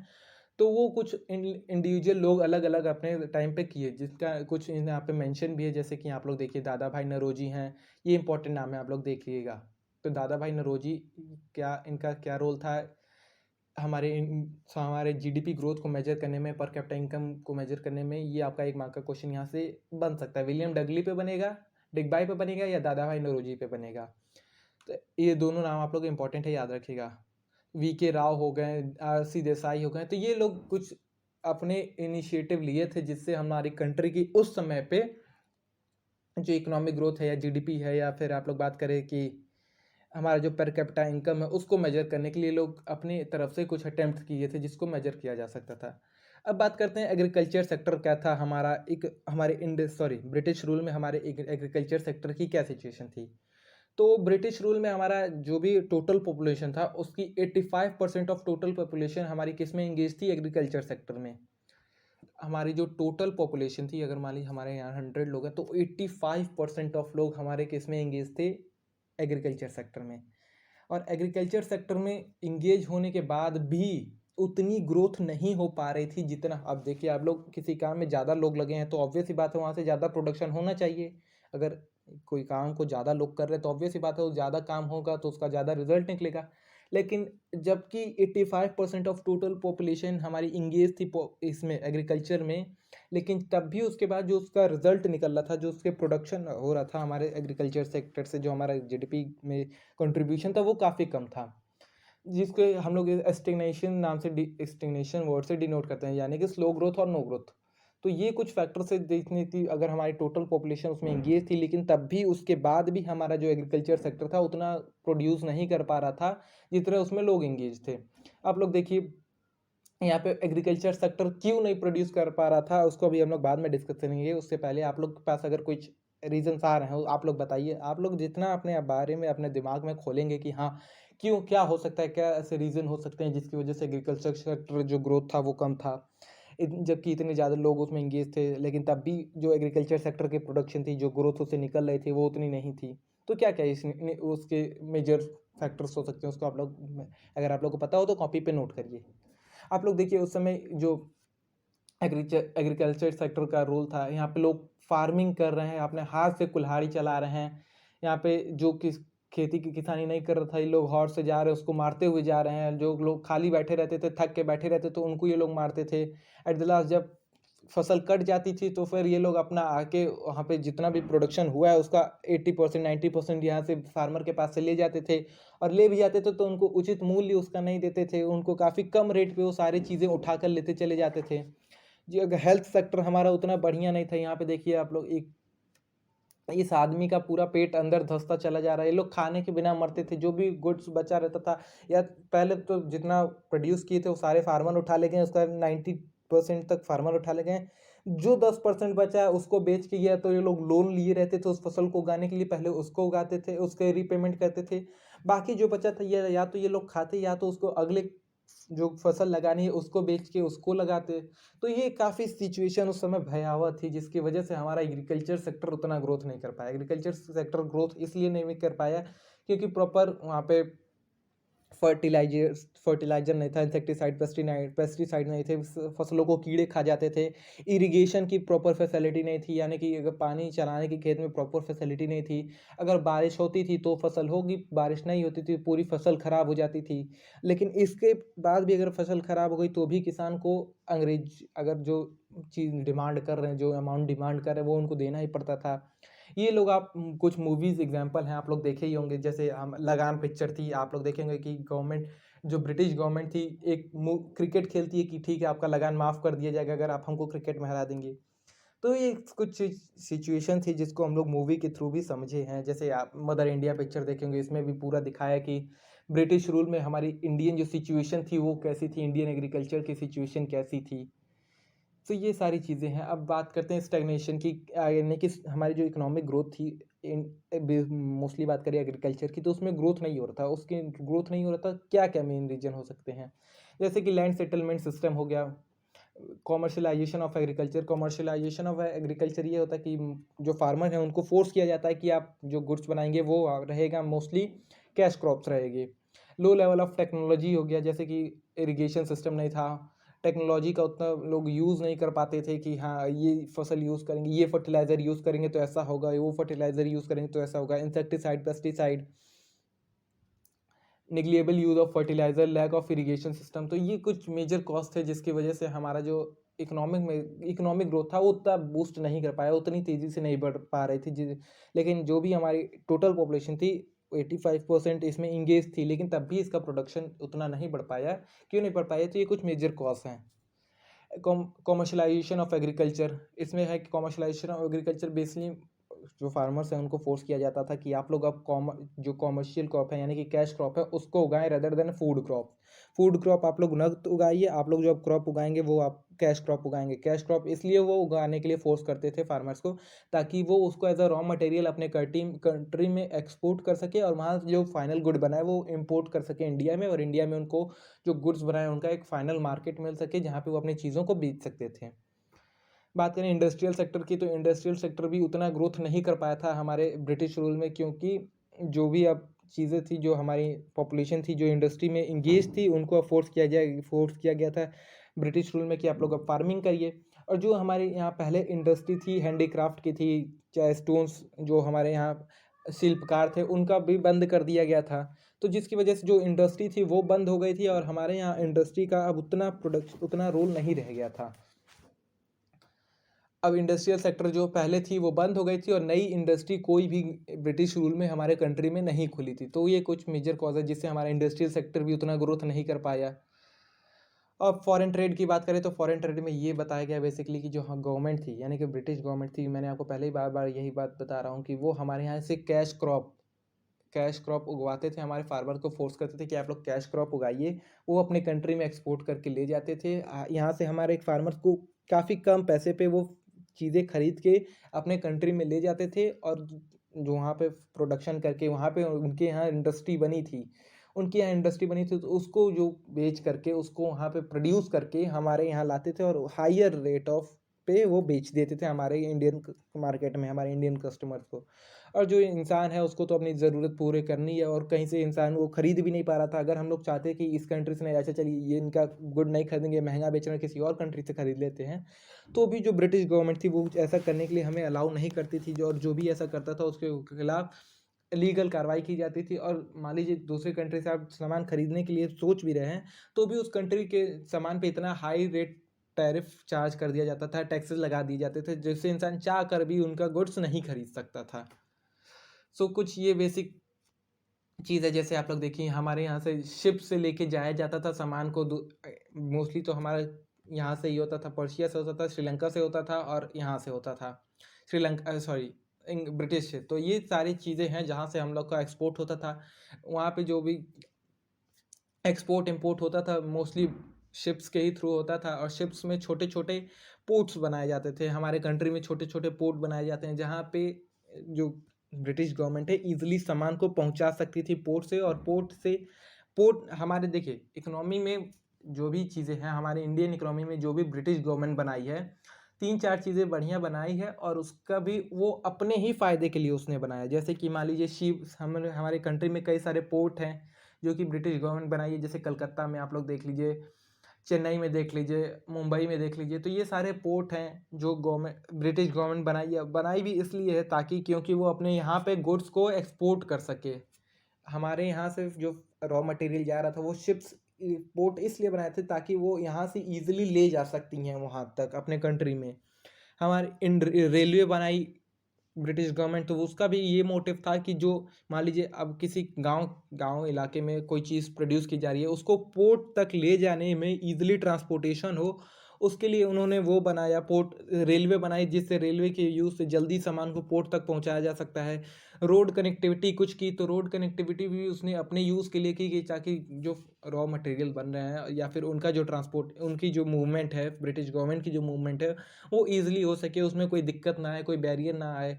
तो वो कुछ इंडिविजुअल लोग अलग अलग अपने टाइम पे किए, जिसका कुछ यहाँ पे मेंशन भी है, जैसे कि आप लोग देखिए दादा भाई नौरोजी हैं, ये इंपॉर्टेंट नाम है, आप लोग देखिएगा। तो दादा भाई नौरोजी, इनका क्या रोल था हमारे जीडीपी ग्रोथ को मेजर करने में, पर कैपिटा इनकम को मेजर करने में? ये आपका एक मार्क का क्वेश्चन यहाँ से बन सकता है। विलियम डगली पे बनेगा, डिगबाई पे बनेगा, या दादा भाई नौरोजी पे बनेगा? तो ये दोनों नाम आप लोग इंपॉर्टेंट है, याद रखिएगा। वी के राव हो गए, आर सी देसाई हो गए, तो ये लोग कुछ अपने इनिशिएटिव लिए थे जिससे हमारी कंट्री की उस समय पे जो इकोनॉमिक ग्रोथ है या जीडीपी है, या फिर आप लोग बात करें कि हमारा जो पर कैपिटा इनकम है, उसको मेजर करने के लिए लोग अपनी तरफ से कुछ अटेम्प्ट किए थे जिसको मेजर किया जा सकता था। अब बात करते हैं एग्रीकल्चर सेक्टर क्या था हमारा, एक हमारे ब्रिटिश रूल में हमारे एग्रीकल्चर सेक्टर की क्या सिचुएशन थी। तो ब्रिटिश रूल में हमारा जो भी टोटल पॉपुलेशन था उसकी 85% ऑफ टोटल पॉपुलेशन हमारी किस में इंगेज थी, एग्रीकल्चर सेक्टर में। हमारी जो टोटल पॉपुलेशन थी, अगर मान लीजिए हमारे यहाँ 100 लोग हैं तो 85% ऑफ लोग हमारे किस में इंगेज थे, एग्रीकल्चर सेक्टर में। और एग्रीकल्चर सेक्टर में इंगेज होने के बाद भी उतनी ग्रोथ नहीं हो पा रही थी जितना, अब देखिए आप लोग किसी काम में ज़्यादा लोग लगे हैं तो ऑब्वियस सी बात है वहाँ से ज़्यादा प्रोडक्शन होना चाहिए। अगर कोई काम को ज़्यादा लोग कर रहे हैं तो ऑब्वियस सी बात है वो ज़्यादा काम होगा तो उसका ज़्यादा रिजल्ट निकलेगा। लेकिन जबकि 85% ऑफ टोटल पॉपुलेशन हमारी इंगेज थी इसमें एग्रीकल्चर में, लेकिन तब भी उसके बाद जो उसका रिजल्ट निकल रहा था, जो उसके प्रोडक्शन हो रहा था हमारे एग्रीकल्चर सेक्टर से, जो हमारा जीडीपी में कंट्रीब्यूशन था वो काफ़ी कम था, जिसके हम लोग स्टेग्नेशन नाम से स्टेग्नेशन वर्ड से डिनोट करते हैं, यानी कि स्लो ग्रोथ और नो ग्रोथ। तो ये कुछ फैक्टर से देखनी थी, अगर हमारी टोटल पॉपुलेशन उसमें इंगेज थी लेकिन तब भी उसके बाद भी हमारा जो एग्रीकल्चर सेक्टर था उतना प्रोड्यूस नहीं कर पा रहा था जितना उसमें लोग इंगेज थे। आप लोग देखिए यहाँ पे एग्रीकल्चर सेक्टर क्यों नहीं प्रोड्यूस कर पा रहा था, उसको अभी हम लोग बाद में डिस्कस करेंगे। उससे पहले आप लोग के पास अगर कुछ रीजंस आ रहे हैं आप लोग बताइए। आप लोग जितना अपने बारे में अपने दिमाग में खोलेंगे कि हाँ क्यों, क्या हो सकता है, क्या ऐसे रीज़न हो सकते हैं जिसकी वजह से एग्रीकल्चर सेक्टर जो ग्रोथ था वो कम था, जबकि इतने ज़्यादा लोग उसमें इंगेज थे, लेकिन तब भी जो एग्रीकल्चर सेक्टर की प्रोडक्शन थी, जो ग्रोथ उससे निकल रही थी वो उतनी नहीं थी। तो क्या क्या उसके मेजर फैक्टर्स हो सकते हैं, उसको आप लोग, अगर आप लोग को पता हो तो कॉपी पे नोट करिए। आप लोग देखिए उस समय जो एग्रीकल्चर सेक्टर का रोल था, यहाँ पे लोग फार्मिंग कर रहे हैं, अपने हाथ से कुल्हाड़ी चला रहे हैं। यहाँ पे जो खेती की किसानी नहीं कर रहा था, ये लोग हॉर्स से जा रहे हैं, उसको मारते हुए जा रहे हैं। जो लोग खाली बैठे रहते थे, थक के बैठे रहते तो उनको ये लोग मारते थे। एट द लास्ट जब फसल कट जाती थी तो फिर ये लोग अपना आके वहाँ पे जितना भी प्रोडक्शन हुआ है उसका 80% 90% यहाँ से फार्मर के पास से ले जाते थे। और ले भी जाते थे तो उनको उचित मूल्य उसका नहीं देते थे, उनको काफ़ी कम रेट पे वो सारी चीज़ें उठा कर लेते चले जाते थे। जी, अगर हेल्थ सेक्टर हमारा उतना बढ़िया नहीं था। यहाँ पे देखिए आप लोग, एक इस आदमी का पूरा पेट अंदर धंसता चला जा रहा है, ये लोग खाने के बिना मरते थे, जो भी गुड्स बचा रहता था, या पहले तो जितना प्रोड्यूस किए थे वो सारे फार्मर उठा ले गए, उसका 90% तक फार्मर उठा ले गए। जो 10% बचा है उसको बेच के, या तो ये लोग लोन लिए रहते थे उस फसल को उगाने के लिए, पहले उसको उगाते थे, उसके रीपेमेंट करते थे। बाकी जो बचा था ये या तो ये लोग खाते, या तो उसको अगले जो फसल लगानी है उसको बेच के उसको लगाते। तो ये काफ़ी सिचुएशन उस समय भयावह थी, जिसकी वजह से हमारा एग्रीकल्चर सेक्टर उतना ग्रोथ नहीं कर पाया। एग्रीकल्चर सेक्टर ग्रोथ इसलिए नहीं कर पाया क्योंकि प्रॉपर वहाँ पे फर्टिलाइजर नहीं था, इंसेक्टिसाइड पेस्टिसाइड नहीं थे, फसलों को कीड़े खा जाते थे। इरिगेशन की प्रॉपर फैसिलिटी नहीं थी, यानी कि अगर पानी चलाने की खेत में प्रॉपर फैसिलिटी नहीं थी। अगर बारिश होती थी तो फसल होगी, बारिश नहीं होती थी पूरी फसल खराब हो जाती थी। लेकिन इसके बाद भी अगर फसल खराब हो गई तो भी किसान को अगर जो चीज़ डिमांड कर रहे हैं, जो अमाउंट डिमांड कर रहे हैं वो उनको देना ही पड़ता था। ये लोग आप कुछ मूवीज़ एग्जांपल हैं, आप लोग देखे ही होंगे। जैसे हम लगान पिक्चर थी, आप लोग देखेंगे कि गवर्नमेंट, जो ब्रिटिश गवर्नमेंट थी, एक क्रिकेट खेलती है कि ठीक है आपका लगान माफ़ कर दिया जाएगा अगर आप हमको क्रिकेट में हरा देंगे। तो ये कुछ सिचुएशन थी जिसको हम लोग मूवी के थ्रू भी समझे हैं। जैसे आप मदर इंडिया पिक्चर देखेंगे, इसमें भी पूरा दिखाया कि ब्रिटिश रूल में हमारी इंडियन जो सिचुएशन थी वो कैसी थी, इंडियन एग्रीकल्चर की सिचुएशन कैसी थी। तो ये सारी चीज़ें हैं। अब बात करते हैं स्टैग्नेशन की, यानी कि हमारी जो इकोनॉमिक ग्रोथ थी, मोस्टली बात करें एग्रीकल्चर की, तो उसमें ग्रोथ नहीं हो रहा था। उसकी ग्रोथ नहीं हो रहा था, क्या क्या मेन रीजन हो सकते हैं? जैसे कि लैंड सेटलमेंट सिस्टम हो गया, commercialisation of agriculture. Commercialisation of agriculture ये होता है कि जो फार्मर हैं उनको फोर्स किया जाता है कि आप जो गुड्स बनाएंगे वो रहेगा मोस्टली कैश क्रॉप्स रहेगी। लो लेवल ऑफ टेक्नोलॉजी हो गया, जैसे कि इरिगेशन सिस्टम नहीं था, टेक्नोलॉजी का उतना लोग यूज़ नहीं कर पाते थे कि हाँ ये फसल यूज़ करेंगे, ये फर्टिलाइज़र यूज़ करेंगे तो ऐसा होगा, वो फर्टिलाइज़र यूज़ करेंगे तो ऐसा होगा। Insecticide, pesticide, negligible use of fertiliser, lack of irrigation system. तो ये कुछ मेजर कॉस्ट थे जिसकी वजह से हमारा जो इकोनॉमिक ग्रोथ था वो उतना बूस्ट नहीं कर पाया, उतनी तेज़ी से नहीं बढ़ पा रही थी। लेकिन जो भी हमारी टोटल पॉपुलेशन थी 85% इसमें इंगेज थी, लेकिन तब भी इसका प्रोडक्शन उतना नहीं बढ़ पाया। क्यों नहीं बढ़ पाया? तो ये कुछ मेजर कॉज हैं। कॉमर्शलाइजेशन ऑफ एग्रीकल्चर, इसमें है कि कॉमर्शलाइजेशन ऑफ एग्रीकल्चर बेसिकली जो फार्मर्स हैं उनको फोर्स किया जाता था कि आप लोग अब जो कॉमर्शियल क्रॉप है यानी कि कैश क्रॉप है उसको उगाएं रदर देन फूड क्रॉप आप लोग न तो उगाइए, आप लोग जो अब क्रॉप उगाएंगे वो आप कैश क्रॉप उगाएंगे। कैश क्रॉप इसलिए वो उगाने के लिए फोर्स करते थे फार्मर्स को, ताकि वो उसको एज अ रॉ मटेरियल अपने कंट्री में एक्सपोर्ट कर सके और वहाँ जो फाइनल गुड बना है वो इम्पोर्ट कर सके इंडिया में, और इंडिया में उनको जो गुड्स बनाए उनका एक फाइनल मार्केट मिल सके जहाँ पे वो अपनी चीज़ों को बेच सकते थे। बात करें इंडस्ट्रियल सेक्टर की, तो इंडस्ट्रियल सेक्टर भी उतना ग्रोथ नहीं कर पाया था हमारे ब्रिटिश रूल में, क्योंकि जो भी अब चीज़ें थी, जो हमारी पॉपुलेशन थी जो इंडस्ट्री में इंगेज थी, उनको अब फोर्स किया गया था ब्रिटिश रूल में कि आप लोग अब फार्मिंग करिए। और जो हमारे यहाँ पहले इंडस्ट्री थी हैंडीक्राफ्ट की थी, चाहे स्टोन्स जो हमारे यहाँ शिल्पकार थे उनका भी बंद कर दिया गया था। तो जिसकी वजह से जो इंडस्ट्री थी वो बंद हो गई थी और हमारे यहाँ इंडस्ट्री का अब उतना रोल नहीं रह गया था। अब इंडस्ट्रियल सेक्टर जो पहले थी वो बंद हो गई थी और नई इंडस्ट्री कोई भी ब्रिटिश रूल में हमारे कंट्री में नहीं खुली थी। तो ये कुछ मेजर कॉज है जिससे हमारा इंडस्ट्रियल सेक्टर भी उतना ग्रोथ नहीं कर पाया। अब फॉरेन ट्रेड की बात करें तो फॉरेन ट्रेड में ये बताया गया बेसिकली कि जो गवर्नमेंट थी यानी कि ब्रिटिश गवर्नमेंट थी, मैंने आपको पहले ही बार बार यही बात बता रहा हूँ कि वो हमारे यहाँ से कैश क्रॉप उगवाते थे, हमारे फार्मर को फोर्स करते थे कि आप लोग कैश क्रॉप उगाइए। वो अपने कंट्री में एक्सपोर्ट करके ले जाते थे। यहाँ से हमारे एक फार्मर को काफ़ी कम पैसे पे वो चीज़ें खरीद के अपने कंट्री में ले जाते थे, और जो वहाँ पे प्रोडक्शन करके वहाँ पे उनके यहाँ इंडस्ट्री बनी थी तो उसको जो बेच करके उसको वहाँ पे प्रोड्यूस करके हमारे यहाँ लाते थे और हायर रेट ऑफ पे वो बेच देते थे हमारे इंडियन मार्केट में, हमारे इंडियन कस्टमर्स को। और जो इंसान है उसको तो अपनी ज़रूरत पूरी करनी है, और कहीं से इंसान वो खरीद भी नहीं पा रहा था। अगर हम लोग चाहते कि इस कंट्री से नहीं, अच्छा चलिए ये इनका गुड नहीं खरीदेंगे, महंगा बेच रहे हैं, किसी और कंट्री से खरीद लेते हैं, तो भी जो ब्रिटिश गवर्नमेंट थी वो ऐसा करने के लिए हमें अलाउ नहीं करती थी। जो भी ऐसा करता था उसके खिलाफ लीगल कार्रवाई की जाती थी। और मान लीजिए दूसरी कंट्री से आप सामान खरीदने के लिए सोच भी रहे हैं तो भी उस कंट्री के सामान पे इतना हाई रेट टैरिफ चार्ज कर दिया जाता था, टैक्सेस लगा दिए जाते थे, जिससे इंसान चाह कर भी उनका गुड्स नहीं खरीद सकता था। सो कुछ ये बेसिक चीज़ है। जैसे आप लोग देखिए हमारे यहाँ से शिप से लेके जाया जाता था सामान को, मोस्टली तो हमारा यहाँ से ही होता था, पर्शिया से होता था, श्रीलंका से होता था, और यहाँ से होता था श्रीलंका, सॉरी, ब्रिटिश से। तो ये सारी चीज़ें हैं जहाँ से हम लोग का एक्सपोर्ट होता था। वहाँ पे जो भी एक्सपोर्ट इंपोर्ट होता था मोस्टली शिप्स के ही थ्रू होता था, और शिप्स में छोटे छोटे पोर्ट्स बनाए जाते थे। हमारे कंट्री में छोटे छोटे पोर्ट बनाए जाते हैं जहाँ पे जो ब्रिटिश गवर्नमेंट है ईजिली सामान को पहुँचा सकती थी पोर्ट से। और पोर्ट हमारे देखिए इकोनॉमी में जो भी चीज़ें हैं, हमारे इंडियन इकोनॉमी में जो भी ब्रिटिश गवर्नमेंट बनाई है, 3-4 चीज़ें बढ़िया बनाई है, और उसका भी वो अपने ही फ़ायदे के लिए उसने बनाया। जैसे कि मान लीजिए हमारे कंट्री में कई सारे पोर्ट हैं जो कि ब्रिटिश गवर्नमेंट बनाई है। जैसे कलकत्ता में आप लोग देख लीजिए, चेन्नई में देख लीजिए, मुंबई में देख लीजिए। तो ये सारे पोर्ट हैं जो ब्रिटिश गवर्नमेंट बनाई है। बनाई भी इसलिए है ताकि क्योंकि वो अपने यहाँ पे गुड्स को एक्सपोर्ट कर सके। हमारे यहाँ से जो रॉ मटेरियल जा रहा था वो शिप्स पोर्ट इसलिए बनाए थे ताकि वो यहाँ से ईजिली ले जा सकती हैं वहाँ तक अपने कंट्री में। हमारी रेलवे बनाई ब्रिटिश गवर्नमेंट, तो उसका भी ये मोटिव था कि जो मान लीजिए अब किसी गांव इलाके में कोई चीज़ प्रोड्यूस की जा रही है, उसको पोर्ट तक ले जाने में इजीली ट्रांसपोर्टेशन हो, उसके लिए उन्होंने वो बनाया पोर्ट, रेलवे बनाई, जिससे रेलवे के यूज़ से जल्दी सामान को पोर्ट तक पहुंचाया जा सकता है। रोड कनेक्टिविटी कुछ की, तो रोड कनेक्टिविटी भी उसने अपने यूज़ के लिए की कि ताकि जो रॉ मटेरियल बन रहे हैं या फिर उनका जो ट्रांसपोर्ट, उनकी जो मूवमेंट है, ब्रिटिश गवर्नमेंट की जो मूवमेंट है वो ईजिली हो सके, उसमें कोई दिक्कत ना आए, कोई बैरियर ना आए।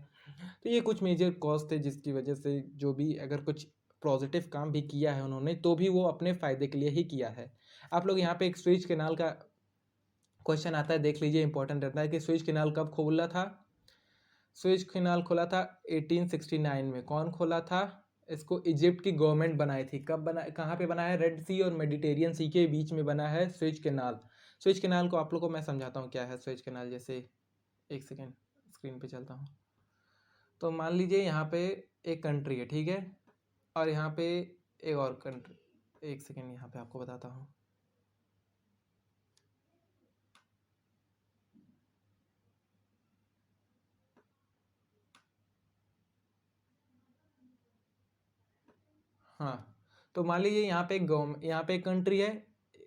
तो ये कुछ मेजर कॉज थे जिसकी वजह से जो भी अगर कुछ पॉजिटिव काम भी किया है उन्होंने तो भी वो अपने फ़ायदे के लिए ही किया है। आप लोग यहाँ पे एक स्वेज कैनाल का क्वेश्चन आता है, देख लीजिए, इंपॉर्टेंट रहता है कि स्वेज कैनाल कब खोला था। स्वेज कैनाल खोला था 1869 में। कौन खोला था? इसको इजिप्ट की गवर्नमेंट बनाई थी। कब बना, कहाँ पे बना है? रेड सी और मेडिटेरियन सी के बीच में बना है स्वेज कैनाल। स्वेज कैनाल को आप लोग को मैं समझाता हूँ क्या है स्वेज कैनाल। जैसे एक सेकेंड स्क्रीन पे चलता हूँ। तो मान लीजिए यहाँ पे एक कंट्री है, ठीक है, और यहाँ पे एक और कंट्री, एक सेकेंड यहाँ पे आपको बताता हूँ। हाँ, तो मान लीजिए यहाँ पे एक कंट्री है,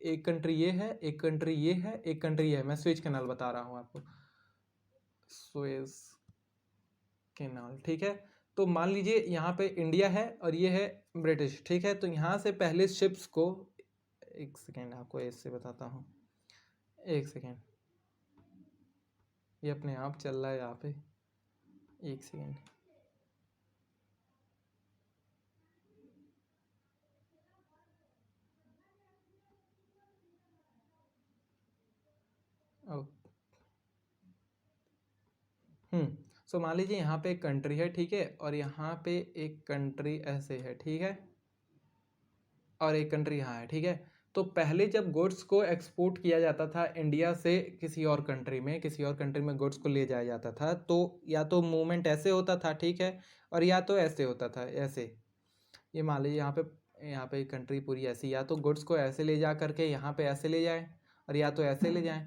एक कंट्री ये है, एक कंट्री ये है, एक कंट्री ये है। मैं स्वेज कैनाल बता रहा हूँ आपको। स्वेज केनाल, ठीक है। तो मान लीजिए यहाँ पे इंडिया है और ये है ब्रिटिश, ठीक है। तो यहाँ से पहले शिप्स को, एक सेकेंड आपको इससे बताता हूँ, एक सेकेंड, ये अपने आप चल रहा है यहाँ पे, एक सेकेंड। सो मान लीजिए यहाँ पे एक कंट्री है, ठीक है, और यहाँ पे एक कंट्री ऐसे है, ठीक है, और एक कंट्री यहाँ है, ठीक है। तो पहले जब गुड्स को एक्सपोर्ट किया जाता था इंडिया से किसी और कंट्री में, किसी और कंट्री में गुड्स को ले जाया जाता था, तो या तो मूवमेंट ऐसे होता था, ठीक है, और या तो ऐसे होता था, ऐसे। ये मान लीजिए यहाँ पे कंट्री पूरी ऐसी, या तो गुड्स को ऐसे ले जा करके यहाँ पे ऐसे ले जाए, और या तो ऐसे ले जाएं।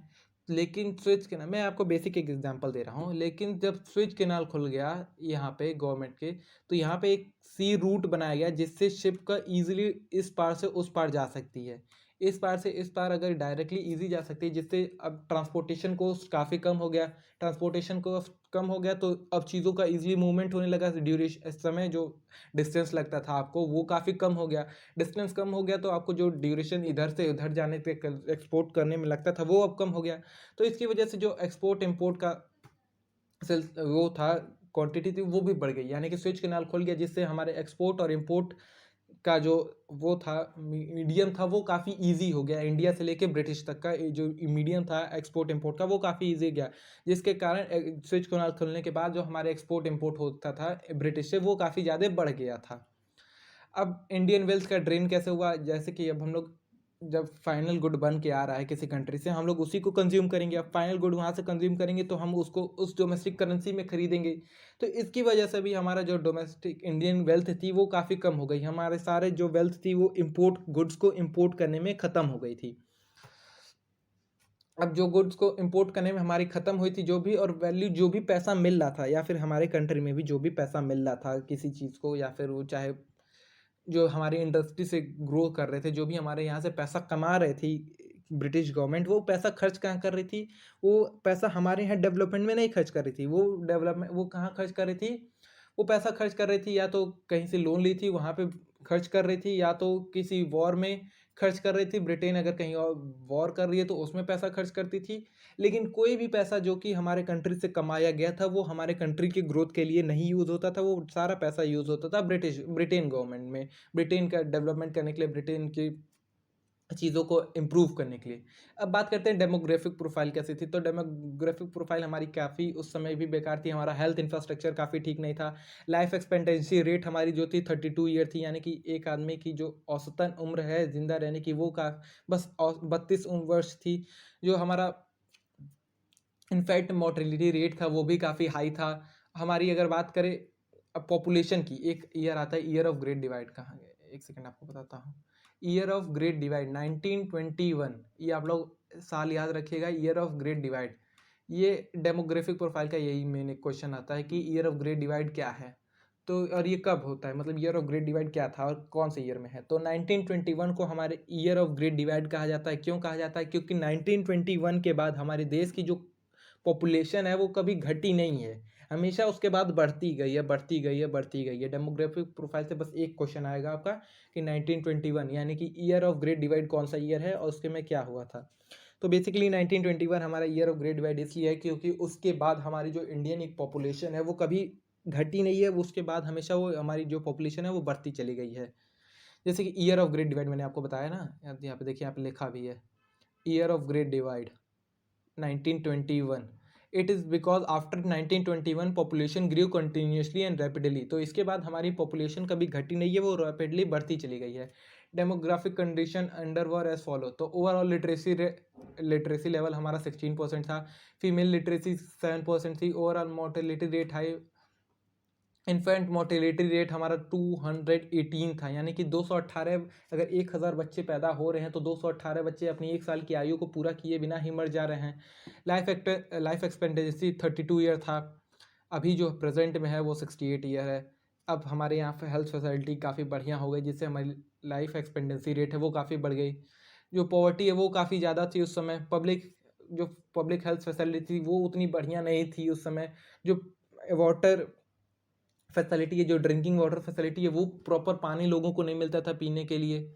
लेकिन स्विच कैनाल, मैं आपको बेसिक एक एग्जांपल दे रहा हूँ, लेकिन जब स्विच कैनाल खुल गया यहाँ पे गवर्नमेंट के, तो यहाँ पे एक सी रूट बनाया गया जिससे शिप का इजीली इस पार से उस पार जा सकती है, इस पार से इस पार अगर डायरेक्टली इजी जा सकती है, जिससे अब ट्रांसपोर्टेशन कोस्ट काफ़ी कम हो गया। ट्रांसपोर्टेशन कोस्ट कम हो गया तो अब चीज़ों का इजीली मूवमेंट होने लगा। ड्यूरेशन, इस समय जो डिस्टेंस लगता था आपको वो काफ़ी कम हो गया। डिस्टेंस कम हो गया तो आपको जो ड्यूरेशन इधर से उधर जाने पे एक्सपोर्ट करने में लगता था वो अब कम हो गया। तो इसकी वजह से जो एक्सपोर्ट इम्पोर्ट का वो था, क्वांटिटी थी, वो भी बढ़ गई। यानी कि स्विच कैनाल खुल गया जिससे हमारे एक्सपोर्ट और इम्पोर्ट का जो वो था मीडियम था वो काफ़ी इजी हो गया। इंडिया से लेके ब्रिटिश तक का जो मीडियम था एक्सपोर्ट इंपोर्ट का वो काफ़ी इजी गया, जिसके कारण स्विच कैनाल खुलने के बाद जो हमारे एक्सपोर्ट इंपोर्ट होता था ब्रिटिश से वो काफ़ी ज़्यादा बढ़ गया था। अब इंडियन वेल्थ का ड्रेन कैसे हुआ, जैसे कि अब हम लोग जब फाइनल गुड बन के आ रहा है किसी कंट्री से, हम लोग उसी को कंज्यूम करेंगे। अब फाइनल गुड वहाँ से कंज्यूम करेंगे तो हम उसको उस डोमेस्टिक करेंसी में खरीदेंगे। तो इसकी वजह से भी हमारा जो डोमेस्टिक इंडियन वेल्थ थी वो काफ़ी कम हो गई। हमारे सारे जो वेल्थ थी वो इम्पोर्ट गुड्स को इम्पोर्ट करने में ख़त्म हो गई थी। अब जो गुड्स को इम्पोर्ट करने में हमारी ख़त्म हुई थी, जो भी और वैल्यू जो भी पैसा मिल रहा था, या फिर हमारे कंट्री में भी जो भी पैसा मिल रहा था किसी चीज़ को, या फिर वो चाहे जो हमारी इंडस्ट्री से ग्रो कर रहे थे, जो भी हमारे यहाँ से पैसा कमा रहे थी ब्रिटिश गवर्नमेंट, वो पैसा खर्च कहाँ कर रही थी? वो पैसा हमारे यहाँ डेवलपमेंट में नहीं खर्च कर रही थी। वो डेवलपमेंट वो कहाँ खर्च कर रही थी? वो पैसा खर्च कर रही थी या तो कहीं से लोन ली थी वहाँ पे खर्च कर रही थी, या तो किसी वॉर में खर्च कर रही थी। ब्रिटेन अगर कहीं और वॉर कर रही है तो उसमें पैसा खर्च करती थी। लेकिन कोई भी पैसा जो कि हमारे कंट्री से कमाया गया था वो हमारे कंट्री की ग्रोथ के लिए नहीं यूज़ होता था। वो सारा पैसा यूज़ होता था ब्रिटेन गवर्नमेंट में, ब्रिटेन का डेवलपमेंट करने के लिए, ब्रिटेन की चीज़ों को इम्प्रूव करने के लिए। अब बात करते हैं डेमोग्राफिक प्रोफाइल कैसी थी। तो डेमोग्राफिक प्रोफाइल हमारी काफ़ी उस समय भी बेकार थी। हमारा हेल्थ इंफ्रास्ट्रक्चर काफ़ी ठीक नहीं था। लाइफ एक्सपेक्टेंसी रेट हमारी जो थी 32 ईयर थी, यानी कि एक आदमी की जो औसतन उम्र है ज़िंदा रहने की वो का बस 32 वर्ष थी। जो हमारा इनफैक्ट मोर्टेलिटी रेट था वो भी काफ़ी हाई था। हमारी अगर बात करें अब पॉपुलेशन की, एक ईयर आता है ईयर ऑफ ग्रेट डिवाइड, कहाँ गए, एक सेकंड आपको बताता हूँ। ईयर ऑफ ग्रेट डिवाइड 1921, ये आप लोग साल याद रखिएगा, ईयर ऑफ ग्रेट डिवाइड। ये डेमोग्राफिक प्रोफाइल का यही मेन क्वेश्चन आता है कि ईयर ऑफ ग्रेट डिवाइड क्या है। तो और ये कब होता है, मतलब ईयर ऑफ ग्रेट डिवाइड क्या था और कौन से ईयर में है। तो 1921 को हमारे ईयर ऑफ ग्रेट डिवाइड कहा जाता है। क्यों कहा जाता है? क्योंकि 1921 के बाद हमारे देश की जो पॉपुलेशन है वो कभी घटी नहीं है, हमेशा उसके बाद बढ़ती गई है, बढ़ती गई है, बढ़ती गई है। डेमोग्राफिक प्रोफाइल से बस एक क्वेश्चन आएगा आपका कि 1921 यानी कि ईयर ऑफ ग्रेट डिवाइड कौन सा ईयर है और उसके में क्या हुआ था। तो बेसिकली 1921 हमारा ईयर ऑफ ग्रेट डिवाइड इसलिए है क्योंकि उसके बाद हमारी जो इंडियन एक पॉपुलेशन है वो कभी घटी नहीं है, उसके बाद हमेशा वो हमारी जो पॉपुलेशन है वो बढ़ती चली गई है। जैसे कि ईयर ऑफ ग्रेट डिवाइड मैंने आपको बताया ना, यहाँ पे देखिए, यहाँ पे लिखा भी है year of great divide 1921। It is because after 1921 population grew continuously and rapidly. तो इसके बाद हमारी पॉपुलेशन कभी घटी नहीं है, वो रैपिडली बढ़ती चली गई है। Demographic condition under were as follow. तो ओवरऑल लिटरेसी लेवल हमारा 16% था, फीमेल लिटरेसी 7% थी, overall mortality rate high, infant mortality rate हमारा 218 था, यानी कि 218, अगर 1000 बच्चे पैदा हो रहे हैं तो 218 बच्चे अपनी 1 साल की आयु को पूरा किए बिना ही मर जा रहे हैं। लाइफ एक्सपेक्टेंसी 32 ईयर था, अभी जो प्रेजेंट में है वो 68 ईयर है। अब हमारे यहाँ पे हेल्थ फैसिलिटी काफ़ी बढ़िया हो गई जिससे हमारी लाइफ एक्सपेक्टेंसी रेट है वो काफ़ी बढ़ गई। जो पॉवर्टी है वो काफ़ी ज़्यादा थी उस समय। पब्लिक हेल्थ फैसिलिटी थी वो उतनी बढ़िया नहीं थी उस समय। जो वाटर फैसिलिटी है, जो ड्रिंकिंग वाटर फैसिलिटी है, वो प्रॉपर पानी लोगों को नहीं मिलता था पीने के लिए।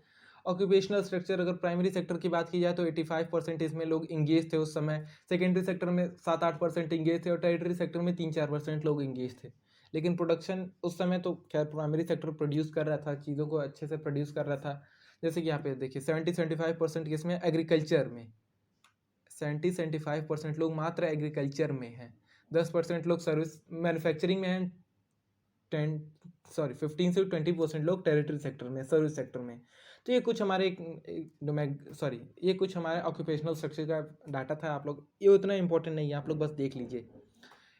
ऑक्यूपेशनल स्ट्रक्चर, अगर प्राइमरी सेक्टर की बात की जाए तो 85% इसमें लोग इंगेज थे उस समय, सेकेंडरी सेक्टर में 7-8% इंगेज थे और टर्टियरी सेक्टर में 3-4% लोग इंगेज थे। लेकिन प्रोडक्शन उस समय तो खैर प्राइमरी सेक्टर प्रोड्यूस कर रहा था, चीज़ों को अच्छे से प्रोड्यूस कर रहा था। जैसे कि यहाँ पे देखिए 70-75% इसमें एग्रीकल्चर में, 70-75% लोग मात्र एग्रीकल्चर में हैं, 10% लोग सर्विस मैन्युफैक्चरिंग में हैं, 15 से 20% लोग टेरिटरी सेक्टर में, सर्विस सेक्टर में। तो ये कुछ हमारे ये कुछ हमारे ऑक्यूपेशनल स्ट्रक्चर का डाटा था। आप लोग, ये उतना इंपॉर्टेंट नहीं है, आप लोग बस देख लीजिए।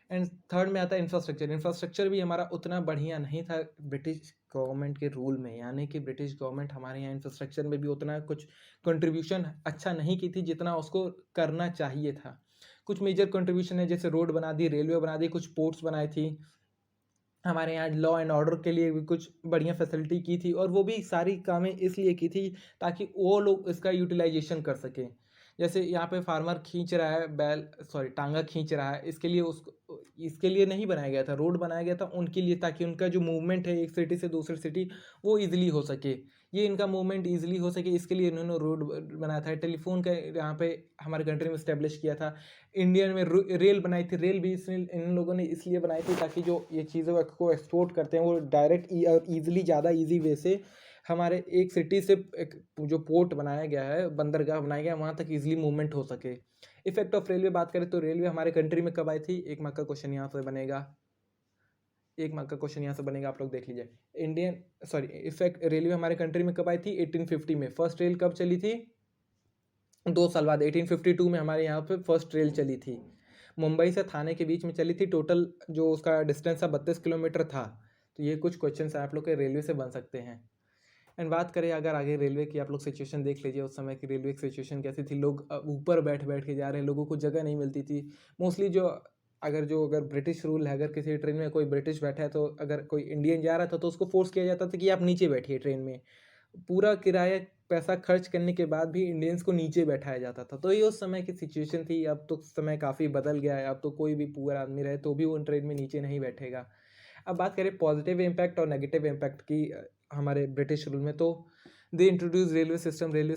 एंड थर्ड में आता है इंफ्रास्ट्रक्चर। इंफ्रास्ट्रक्चर भी हमारा उतना बढ़िया नहीं था ब्रिटिश गवर्नमेंट के रूल में, यानी कि ब्रिटिश गवर्नमेंट हमारे यहाँ इंफ्रास्ट्रक्चर में भी उतना कुछ कंट्रीब्यूशन अच्छा नहीं की थी जितना उसको करना चाहिए था। कुछ मेजर कंट्रीब्यूशन है, जैसे रोड बना दी, रेलवे बना दी, कुछ पोर्ट्स बनाई थी, हमारे यहाँ लॉ एंड ऑर्डर के लिए भी कुछ बढ़िया फैसिलिटी की थी, और वो भी सारी कामें इसलिए की थी ताकि वो लोग इसका यूटिलाइजेशन कर सकें। जैसे यहाँ पे फार्मर खींच रहा है टांगा खींच रहा है, इसके लिए नहीं बनाया गया था, रोड बनाया गया था उनके लिए, ताकि उनका जो मूवमेंट है एक सिटी से दूसरी सिटी वो ईजिली हो सके, ये इनका मूवमेंट ईजिली हो सके, इसके लिए इन्होंने रोड बनाया था। टेलीफोन का यहाँ पे हमारे कंट्री में इस्टेब्लिश किया था। इंडियन में रेल बनाई थी, रेल भी इन लोगों ने इसलिए बनाई थी ताकि जो ये चीज़ों को एक्सपोर्ट करते हैं वो डायरेक्ट और ईजिली, ज़्यादा ईजी वे से हमारे एक सिटी से एक जो पोर्ट बनाया गया है, बंदरगाह बनाया गया है, वहाँ तक ईजिली मूवमेंट हो सके। इफेक्ट ऑफ रेलवे बात करें तो रेलवे हमारे कंट्री में कब आई थी, एक मार्क का क्वेश्चन यहाँ से बनेगा, आप लोग देख लीजिए। इफेक्ट रेलवे हमारे कंट्री में कब आई थी, 1850 में। फर्स्ट रेल कब चली थी, 2 साल बाद 1852 में हमारे यहाँ पे फर्स्ट रेल चली थी। मुंबई से थाने के बीच में चली थी, टोटल जो उसका डिस्टेंस था 32 किलोमीटर था। तो ये कुछ क्वेश्चन आप लोग के रेलवे से बन सकते हैं। एंड बात करें अगर आगे रेलवे की, आप लोग सिचुएशन देख लीजिए उस समय की रेलवे की सिचुएशन कैसी थी। लोग ऊपर बैठ बैठ के जा रहे हैं, लोगों को जगह नहीं मिलती थी मोस्टली। अगर ब्रिटिश रूल है, अगर किसी ट्रेन में कोई ब्रिटिश बैठा है तो अगर कोई इंडियन जा रहा था तो उसको फोर्स किया जाता था कि आप नीचे बैठिए ट्रेन में। पूरा किराया पैसा खर्च करने के बाद भी इंडियंस को नीचे बैठाया जाता था। तो ये उस समय की सिचुएशन थी। अब तो समय काफ़ी बदल गया है, अब तो कोई भी पुअर आदमी रहे तो भी वो ट्रेन में नीचे नहीं बैठेगा। अब बात करें पॉजिटिव इम्पैक्ट और नेगेटिव इम्पैक्ट की हमारे ब्रिटिश रूल में, तो दे इंट्रोड्यूस रेलवे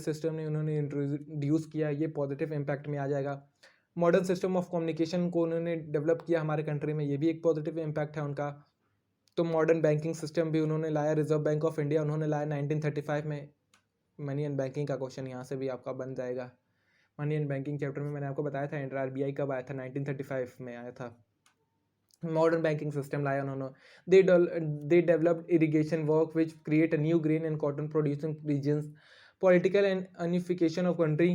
सिस्टम ने उन्होंने इंट्रोड्यूस किया, ये पॉजिटिव इम्पैक्ट में आ जाएगा। मॉडर्न सिस्टम ऑफ कम्युनिकेशन को उन्होंने डेवलप किया हमारे कंट्री में, ये भी एक पॉजिटिव इम्पैक्ट है उनका। तो मॉडर्न बैंकिंग सिस्टम भी उन्होंने लाया, रिजर्व बैंक ऑफ इंडिया उन्होंने लाया 1935 में। मनी एंड बैंकिंग का क्वेश्चन यहाँ से भी आपका बन जाएगा। मनी एंड बैंकिंग चैप्टर में मैंने आपको बताया था इंटर आरबीआई कब आया था, 1935 में आया था। मॉडर्न बैंकिंग सिस्टम लाया उन्होंने। They developed irrigation work which create a new grain and cotton producing regions. Political and unification of country.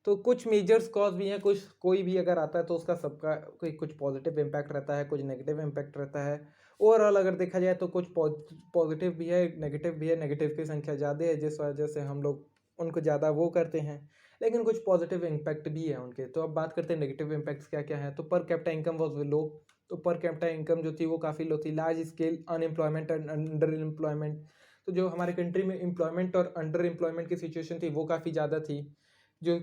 तो कुछ मेजर्स कॉज भी हैं, कुछ कोई भी अगर आता है तो उसका सबका कोई कुछ पॉजिटिव इम्पैक्ट रहता है, कुछ नेगेटिव इम्पैक्ट रहता है। ओवरऑल अगर देखा जाए तो कुछ पॉजिटिव भी है, नेगेटिव भी है। नेगेटिव की संख्या ज़्यादा है जिस वजह से हम लोग उनको ज़्यादा वो करते हैं, लेकिन कुछ पॉजिटिव इम्पैक्ट भी है उनके। तो अब बात करते हैं नेगेटिव इम्पैक्ट्स क्या क्या है। तो पर कैपिटा इनकम वॉज लो। तो पर कैपिटा इनकम जो थी वो काफ़ी लो थी। Large scale unemployment and under employment. तो जो हमारे कंट्री में एम्प्लॉयमेंट और अंडर एम्प्लॉयमेंट की सिचुएशन थी वो काफ़ी ज़्यादा थी। जो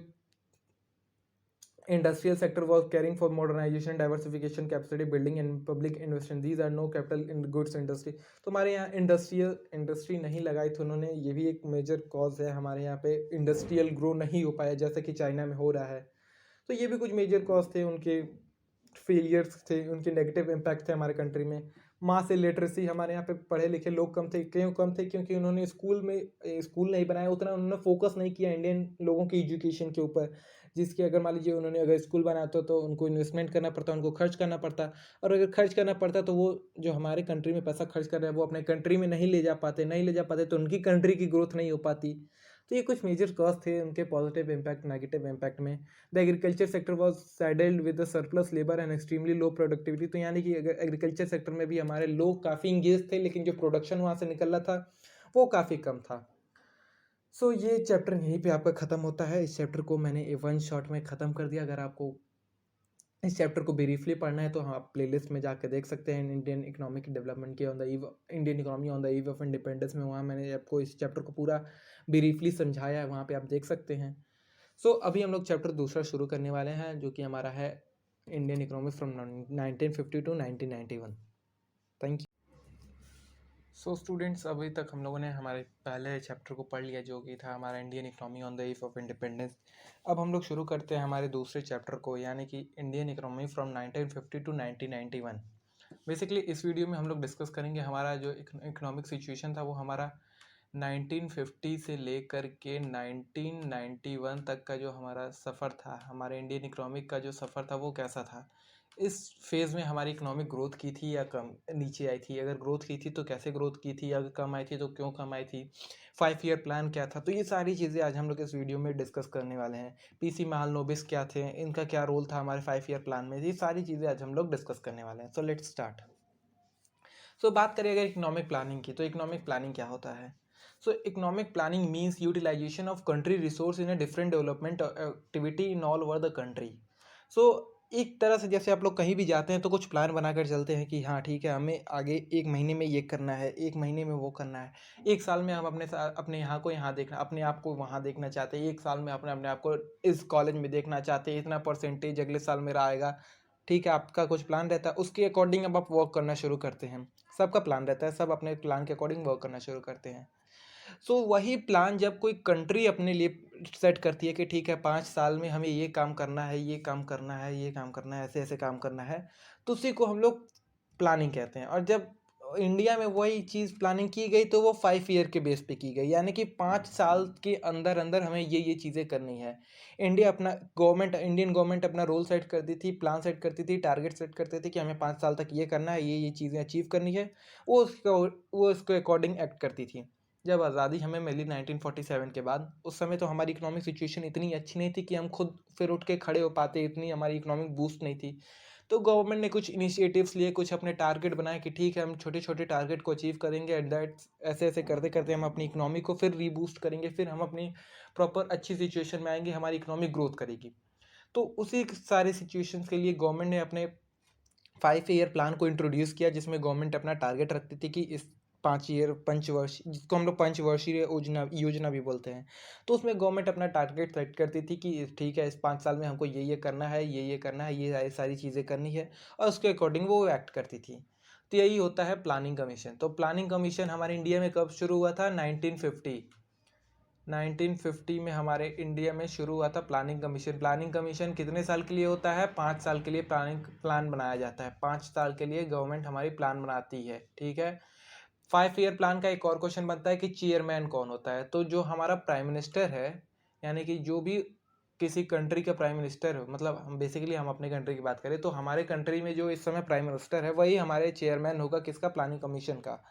industrial sector was caring for modernization, diversification, capacity building and public investment. These are no capital in goods industry. तो हमारे यहाँ इंडस्ट्री नहीं लगाई थी उन्होंने, ये भी एक मेजर कॉज है। हमारे यहाँ पे इंडस्ट्रियल ग्रो नहीं हो पाया जैसे कि चाइना में हो रहा है। तो ये भी कुछ मेजर कॉज थे, उनके फेलियर्स थे, उनके नेगेटिव इम्पैक्ट थे हमारे कंट्री में। मास इलिटरेसी, हमारे यहाँ पे पढ़े लिखे लोग कम थे। क्यों कम थे? क्योंकि उन्होंने स्कूल नहीं बनाया, उतना उन्होंने फोकस नहीं किया इंडियन लोगों की एजुकेशन के ऊपर। जिसकी अगर मान लीजिए उन्होंने अगर स्कूल बनाया तो उनको इन्वेस्टमेंट करना पड़ता, उनको खर्च करना पड़ता, और अगर खर्च करना पड़ता तो वो जो हमारे कंट्री में पैसा खर्च कर रहे हैं वो अपने कंट्री में नहीं ले जा पाते तो उनकी कंट्री की ग्रोथ नहीं हो पाती। तो ये कुछ मेजर कॉज थे उनके पॉजिटिव इम्पैक्ट नेगेटिव इम्पैक्ट में। The agriculture sector was saddled with the surplus labour and extremely low productivity. तो यानी कि अगर एग्रीकल्चर सेक्टर में भी हमारे लोग काफ़ी इंगेज थे, लेकिन जो प्रोडक्शन वहाँ से निकल रहा था वो काफ़ी कम था। सो ये चैप्टर यहीं पे आपका ख़त्म होता है। इस चैप्टर को मैंने वन शॉट में ख़त्म कर दिया। अगर आपको इस चैप्टर को ब्रीफली पढ़ना है तो आप प्लेलिस्ट में जाकर देख सकते हैं, इंडियन इकोनॉमिक डेवलपमेंट के Indian economy on the eve of independence में। वहाँ मैंने आपको इस चैप्टर को पूरा ब्रीफली समझाया है, वहाँ पे आप देख सकते हैं। सो अभी हम लोग चैप्टर दूसरा शुरू करने वाले हैं, जो कि हमारा है Indian economy from 1950 to 1991। Thank you. So students, अभी तक हम लोगों ने हमारे पहले चैप्टर को पढ़ लिया जो कि था हमारा Indian economy on the eve of independence. अब हम लोग शुरू करते हैं हमारे दूसरे चैप्टर को, यानी कि Indian economy from 1950 to 1991। Basically इस वीडियो में हम लोग डिस्कस करेंगे हमारा जो इकोनॉमिक सिचुएशन था वो हमारा 1950 से लेकर के 1991 तक का जो हमारा सफ़र था, हमारे इंडियन इकोनॉमिक का जो सफ़र था वो कैसा था। इस फेज़ में हमारी इकोनॉमिक ग्रोथ की थी या कम नीचे आई थी, अगर ग्रोथ की थी तो कैसे ग्रोथ की थी, अगर कम आई थी तो क्यों कम आई थी, 5 ईयर प्लान क्या था। तो ये सारी चीज़ें आज हम लोग इस वीडियो में डिस्कस करने वाले हैं। पीसी महालनोबिस क्या थे, इनका क्या रोल था हमारे 5 ईयर प्लान में, ये सारी चीज़ें आज हम लोग डिस्कस करने वाले हैं। So let's start. सो बात करें अगर इकोनॉमिक प्लानिंग की, तो इकोनॉमिक प्लानिंग क्या होता है। So economic planning means utilisation of country resource in a different development activity in all over the country. So एक तरह से जैसे आप लोग कहीं भी जाते हैं तो कुछ प्लान बनाकर चलते हैं कि हाँ ठीक है, हमें आगे 1 महीने में ये करना है, 1 महीने में वो करना है, 1 साल में हम अपने यहाँ को यहाँ देखना, अपने आप को वहाँ देखना चाहते हैं, 1 साल में अपने अपने आप को इस कॉलेज में देखना चाहते हैं, इतना परसेंटेज अगले साल मेरा आएगा। ठीक है, आपका कुछ प्लान रहता है, उसके अकॉर्डिंग अब आप वर्क करना शुरू करते हैं। सबका प्लान रहता है, सब अपने प्लान के अकॉर्डिंग वर्क करना शुरू करते हैं। सो वही प्लान जब कोई कंट्री अपने लिए सेट करती है कि ठीक है 5 साल में हमें ये काम करना है, ये काम करना है, ये काम करना है, ऐसे ऐसे काम करना है, तो उसी को हम लोग प्लानिंग कहते हैं। और जब इंडिया में वही चीज़ प्लानिंग की गई तो वो 5 ईयर के बेस पे की गई, यानी कि 5 साल के अंदर अंदर हमें ये चीज़ें करनी है। इंडियन गवर्नमेंट अपना रोल सेट करती थी, प्लान सेट करती थी, टारगेट सेट करते थे कि हमें 5 साल तक ये करना है, ये चीज़ें अचीव करनी है। वो उसके अकॉर्डिंग एक्ट करती थी। जब आज़ादी हमें मिली 1947 के बाद, उस समय तो हमारी इकोनॉमिक सिचुएशन इतनी अच्छी नहीं थी कि हम खुद फिर उठ के खड़े हो पाते, इतनी हमारी इकोनॉमिक बूस्ट नहीं थी। तो गवर्नमेंट ने कुछ इनिशिएटिव्स लिए, कुछ अपने टारगेट बनाए कि ठीक है हम छोटे छोटे टारगेट को अचीव करेंगे, एंड दैट ऐसे ऐसे करते करते हम अपनी इकोनॉमी को फिर रीबूस्ट करेंगे, फिर हम अपनी प्रॉपर अच्छी सिचुएशन में आएंगे, हमारी इकोनॉमिक ग्रोथ करेगी। तो उसी सारे सिचुएशंस के लिए गवर्नमेंट ने अपने 5 ईयर प्लान को इंट्रोड्यूस किया, जिसमें गवर्नमेंट अपना टारगेट रखती थी कि इस 5 ईयर पंचवर्ष, जिसको हम लोग पंचवर्षीय योजना योजना भी बोलते हैं, तो उसमें गवर्नमेंट अपना टारगेट सेट करती थी कि ठीक है इस 5 साल में हमको ये करना है, ये करना है, ये सारी चीज़ें करनी है, और उसके अकॉर्डिंग वो एक्ट करती थी। तो यही होता है प्लानिंग कमीशन। तो प्लानिंग कमीशन हमारे इंडिया में कब शुरू हुआ था? 1950 में हमारे इंडिया में शुरू हुआ था प्लानिंग कमीशन। प्लानिंग कमीशन कितने साल के लिए होता है? 5 साल के लिए प्लान बनाया जाता है। 5 साल के लिए गवर्नमेंट हमारी प्लान बनाती है, ठीक है। 5 ईयर प्लान का एक और क्वेश्चन बनता है कि चेयरमैन कौन होता है। तो जो हमारा प्राइम मिनिस्टर है, यानी कि जो भी किसी कंट्री का प्राइम मिनिस्टर हो, मतलब हम अपने कंट्री की बात करें तो हमारे कंट्री में जो इस समय प्राइम मिनिस्टर है वही हमारे चेयरमैन होगा, किसका? प्लानिंग कमीशन का।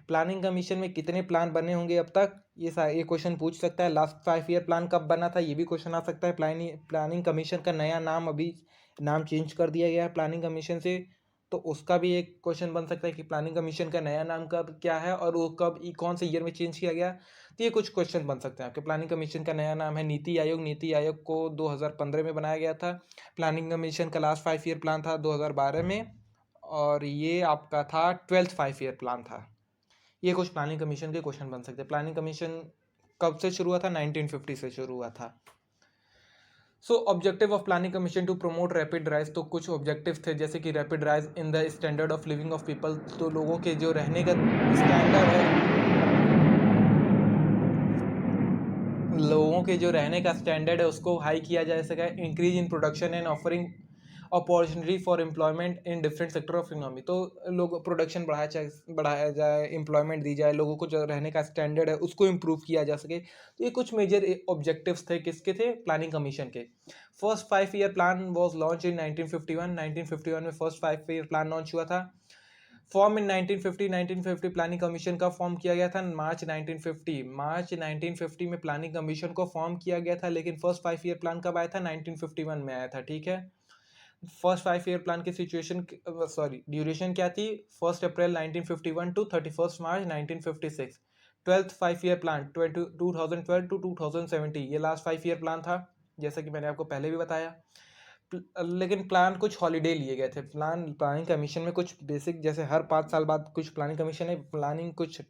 प्लानिंग कमीशन में कितने प्लान बने होंगे अब तक, ये क्वेश्चन पूछ सकता है। लास्ट 5 ईयर प्लान कब बना था, ये भी क्वेश्चन आ सकता है। प्लानिंग कमीशन का नया नाम, अभी नाम चेंज कर दिया गया है प्लानिंग कमीशन से, तो उसका भी एक क्वेश्चन बन सकता है कि प्लानिंग कमीशन का नया नाम कब क्या है और वो कब कौन से ईयर में चेंज किया गया। तो ये कुछ क्वेश्चन बन सकते हैं आपके। प्लानिंग कमीशन का नया नाम है नीति आयोग। नीति आयोग को 2015 में बनाया गया था। प्लानिंग कमीशन का लास्ट 5 ईयर प्लान था 2012 में, और ये आपका था 12th 5 ईयर प्लान था। ये कुछ प्लानिंग कमीशन के क्वेश्चन बन सकते हैं। प्लानिंग कमीशन कब से शुरू हुआ था? 1950 से शुरू हुआ था। So objective of planning commission to promote rapid rise. तो कुछ ऑब्जेक्टिव थे जैसे कि rapid rise in the standard of living of people. तो लोगों के जो रहने का स्टैंडर्ड है, लोगों के जो रहने का स्टैंडर्ड है उसको हाई किया जा सके। Increase in production and offering opportunity for employment in different sector of economy. तो लोग प्रोडक्शन बढ़ाया जाए, एम्प्लॉयमेंट दी जाए, लोगों को जो रहने का स्टैंडर्ड है उसको इम्प्रूव किया जा सके। तो ये कुछ मेजर ऑब्जेक्टिव्स थे, किसके थे? प्लानिंग कमीशन के। First 5 year plan was launch in 1951। 1951 में फर्स्ट 5 ईयर प्लान लॉन्च हुआ था। फॉर्म इन 1950 प्लानिंग कमीशन का फॉर्म किया गया था मार्च 1950 में प्लानिंग कमीशन को फॉर्म किया गया था, लेकिन फर्स्ट 5 ईयर प्लान कब आया था? 1951 में आया था, ठीक है। फर्स्ट 5 ईयर प्लान की सिचुएशन ड्यूरेशन क्या थी? 1 April 1951 to 31 March 1956। 12th 5 year plan 2012 to 2070, ये लास्ट 5 ईयर प्लान था, जैसा कि मैंने आपको पहले भी बताया। लेकिन प्लान कुछ हॉलीडे लिए गए थे। प्लानिंग कमीशन में कुछ बेसिक, जैसे हर 5 साल बाद कुछ प्लानिंग कमीशन है, प्लानिंग कुछ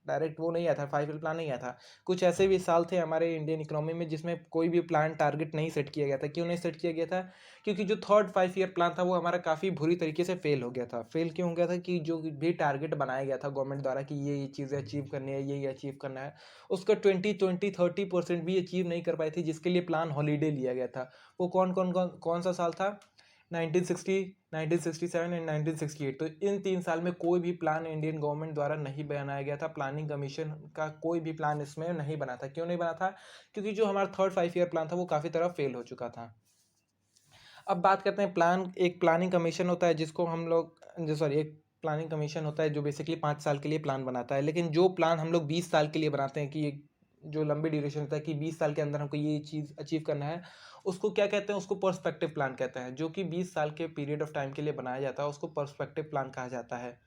डायरेक्ट वो नहीं आया था, 5 ईयर प्लान नहीं आया था। कुछ ऐसे भी साल थे हमारे इंडियन इकोनॉमी में जिसमें कोई भी प्लान टारगेट नहीं सेट किया गया था। क्यों नहीं सेट किया गया था? क्योंकि जो थर्ड 5 ईयर प्लान था वो हमारा काफ़ी बुरी तरीके से फेल हो गया था। फेल क्यों हो गया था? कि जो भी टारगेट बनाया गया था गवर्नमेंट द्वारा कि ये चीज़ें अचीव करनी है, ये अचीव करना है, उसका 20-20-30% भी अचीव नहीं कर पाई थी, जिसके लिए प्लान हॉलीडे लिया गया था। वो कौन सा साल था? 1960, 1967 एंड 1968। तो इन 3 साल में कोई भी प्लान इंडियन गवर्नमेंट द्वारा नहीं बनाया गया था। प्लानिंग कमीशन का कोई भी प्लान इसमें नहीं बना था। क्यों नहीं बना था? क्योंकि जो हमारा थर्ड 5 ईयर प्लान था वो काफ़ी तरह फेल हो चुका था। अब बात करते हैं एक प्लानिंग कमीशन होता है जिसको हम लोग जो सॉरी एक प्लानिंग कमीशन होता है जो बेसिकली 5 साल के लिए प्लान बनाता है। लेकिन जो प्लान हम लोग 20 साल के लिए बनाते हैं कि जो लंबी ड्यूरेशन होता है कि 20 साल के अंदर हमको ये चीज़ अचीव करना है, उसको क्या कहते हैं? उसको पर्सपेक्टिव प्लान कहते हैं। जो कि 20 साल के पीरियड ऑफ टाइम के लिए बनाया जाता है उसको पर्सपेक्टिव प्लान कहा जाता है।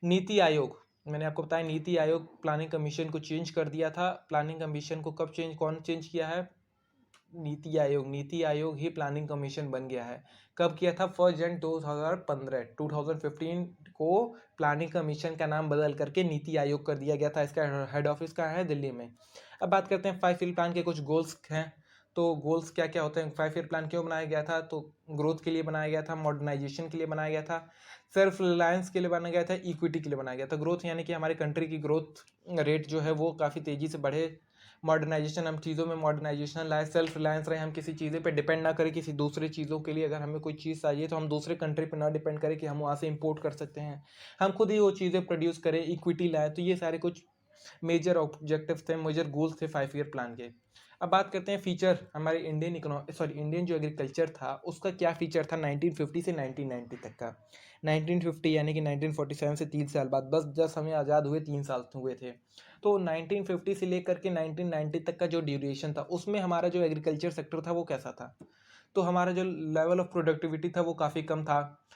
नीति आयोग, मैंने आपको बताया नीति आयोग प्लानिंग कमीशन को चेंज कर दिया था। प्लानिंग कमीशन को कौन चेंज किया है? नीति आयोग ही प्लानिंग कमीशन बन गया है। कब किया था? 1 जनवरी 2015, 2015 को प्लानिंग कमीशन का नाम बदल करके नीति आयोग कर दिया गया था। इसका हेड ऑफिस कहाँ है? दिल्ली में। अब बात करते हैं 5 ईयर प्लान के कुछ गोल्स हैं। तो गोल्स क्या क्या होते हैं? 5 ईयर प्लान क्यों बनाया गया था? तो ग्रोथ के लिए बनाया गया था, मॉडर्नाइजेशन के लिए बनाया गया था, सेल्फ रिलायंस के लिए बनाया गया था, इक्विटी के लिए बनाया गया था। ग्रोथ यानी कि हमारे कंट्री की ग्रोथ रेट जो है वो काफ़ी तेज़ी से बढ़े। मॉडर्नाइजेशन, हम चीज़ों में मॉडर्नाइजेशन लाए। सेल्फ रिलायंस रहे, हम किसी चीज़ पे डिपेंड ना करें किसी दूसरी चीज़ों के लिए। अगर हमें कोई चीज़ चाहिए तो हम दूसरे कंट्री पे ना डिपेंड करें कि हम वहाँ से इंपोर्ट कर सकते हैं, हम खुद ही वो चीज़ें प्रोड्यूस करें। इक्विटी लाए। तो ये सारे कुछ मेजर ऑब्जेक्टिव थे, मेजर गोल्स थे 5 ईयर प्लान के। अब बात करते हैं फीचर। हमारे इंडियन जो एग्रीकल्चर था उसका क्या फीचर था 1950 से 1990 तक का। 1950 यानी कि 1947 से 3 साल बाद, बस जस्ट हमें आज़ाद हुए 3 साल हुए थे। तो 1950 से लेकर के 1990 तक का जो ड्यूरेशन था उसमें हमारा जो एग्रीकल्चर सेक्टर था वो कैसा था? तो हमारा जो लेवल ऑफ प्रोडक्टिविटी था वो काफ़ी कम था।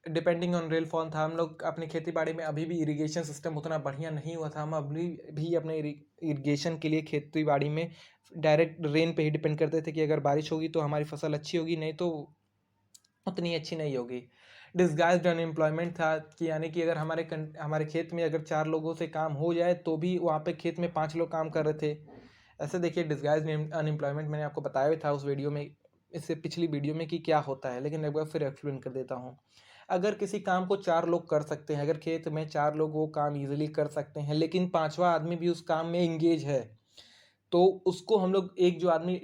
डिपेंडिंग ऑन रेनफॉल था। हम लोग अपनी खेती बाड़ी में अभी भी इरिगेशन सिस्टम उतना बढ़िया नहीं हुआ था। हम अभी भी अपने इरिगेशन के लिए खेती बाड़ी में डायरेक्ट रेन पे ही डिपेंड करते थे कि अगर बारिश होगी तो हमारी फसल अच्छी होगी, नहीं तो उतनी अच्छी नहीं होगी। डिस्गाइज्ड अनएम्प्लॉयमेंट था कि यानी कि अगर हमारे खेत में अगर 4 लोगों से काम हो जाए तो भी वहाँ पे खेत में 5 लोग काम कर रहे थे। ऐसे देखिए डिस्गाइज्ड अनएम्प्लॉयमेंट मैंने आपको बताया भी था उस वीडियो में, इससे पिछली वीडियो में कि क्या होता है, लेकिन एक बार फिर एक्सप्लेन कर देता हूँ। अगर किसी काम को 4 लोग कर सकते हैं, अगर खेत में 4 लोग वो काम ईजिली कर सकते हैं लेकिन 5वां आदमी भी उस काम में इंगेज है, तो उसको हम लोग एक जो आदमी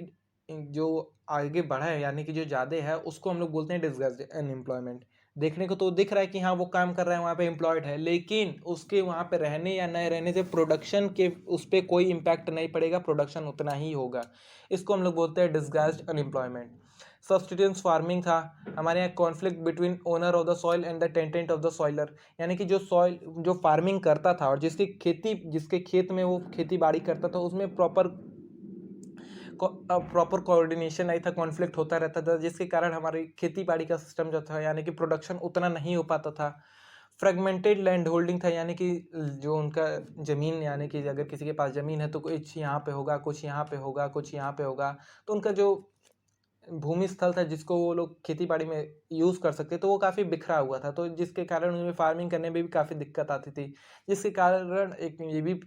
जो आगे बढ़ा है यानी कि जो ज़्यादा है उसको हम लोग बोलते हैं डिस्गस्टेड अनएम्प्लॉयमेंट। देखने को तो दिख रहा है कि हाँ वो काम कर रहा है, वहाँ पे एम्प्लॉयड है, लेकिन उसके वहाँ पे रहने या न रहने से प्रोडक्शन के उस पर कोई इम्पैक्ट नहीं पड़ेगा, प्रोडक्शन उतना ही होगा। इसको हम लोग बोलते हैं डिस्गस्टेड अनएम्प्लॉयमेंट। सब्सिस्टेंस फार्मिंग था। हमारे यहाँ conflict between owner of the soil and the tenant of the soil, यानी कि जो फार्मिंग करता था और जिसके खेत में वो खेती बाड़ी करता था उसमें प्रॉपर कोऑर्डिनेशन नहीं था, कॉन्फ्लिक्ट होता रहता था, जिसके कारण हमारी खेती बाड़ी का सिस्टम जो था यानी कि प्रोडक्शन उतना नहीं हो पाता था। फ्रेगमेंटेड लैंड होल्डिंग था, यानी कि जो उनका ज़मीन यानी कि अगर किसी के पास ज़मीन है तो कुछ यहाँ पे होगा, कुछ यहाँ पे होगा, कुछ यहाँ पे होगा, तो उनका जो भूमि स्थल था जिसको वो लोग खेती बाड़ी में यूज़ कर सकते तो वो काफ़ी बिखरा हुआ था, तो जिसके कारण उन्हें फार्मिंग करने में भी काफ़ी दिक्कत आती थी, जिसके कारण एक ये भी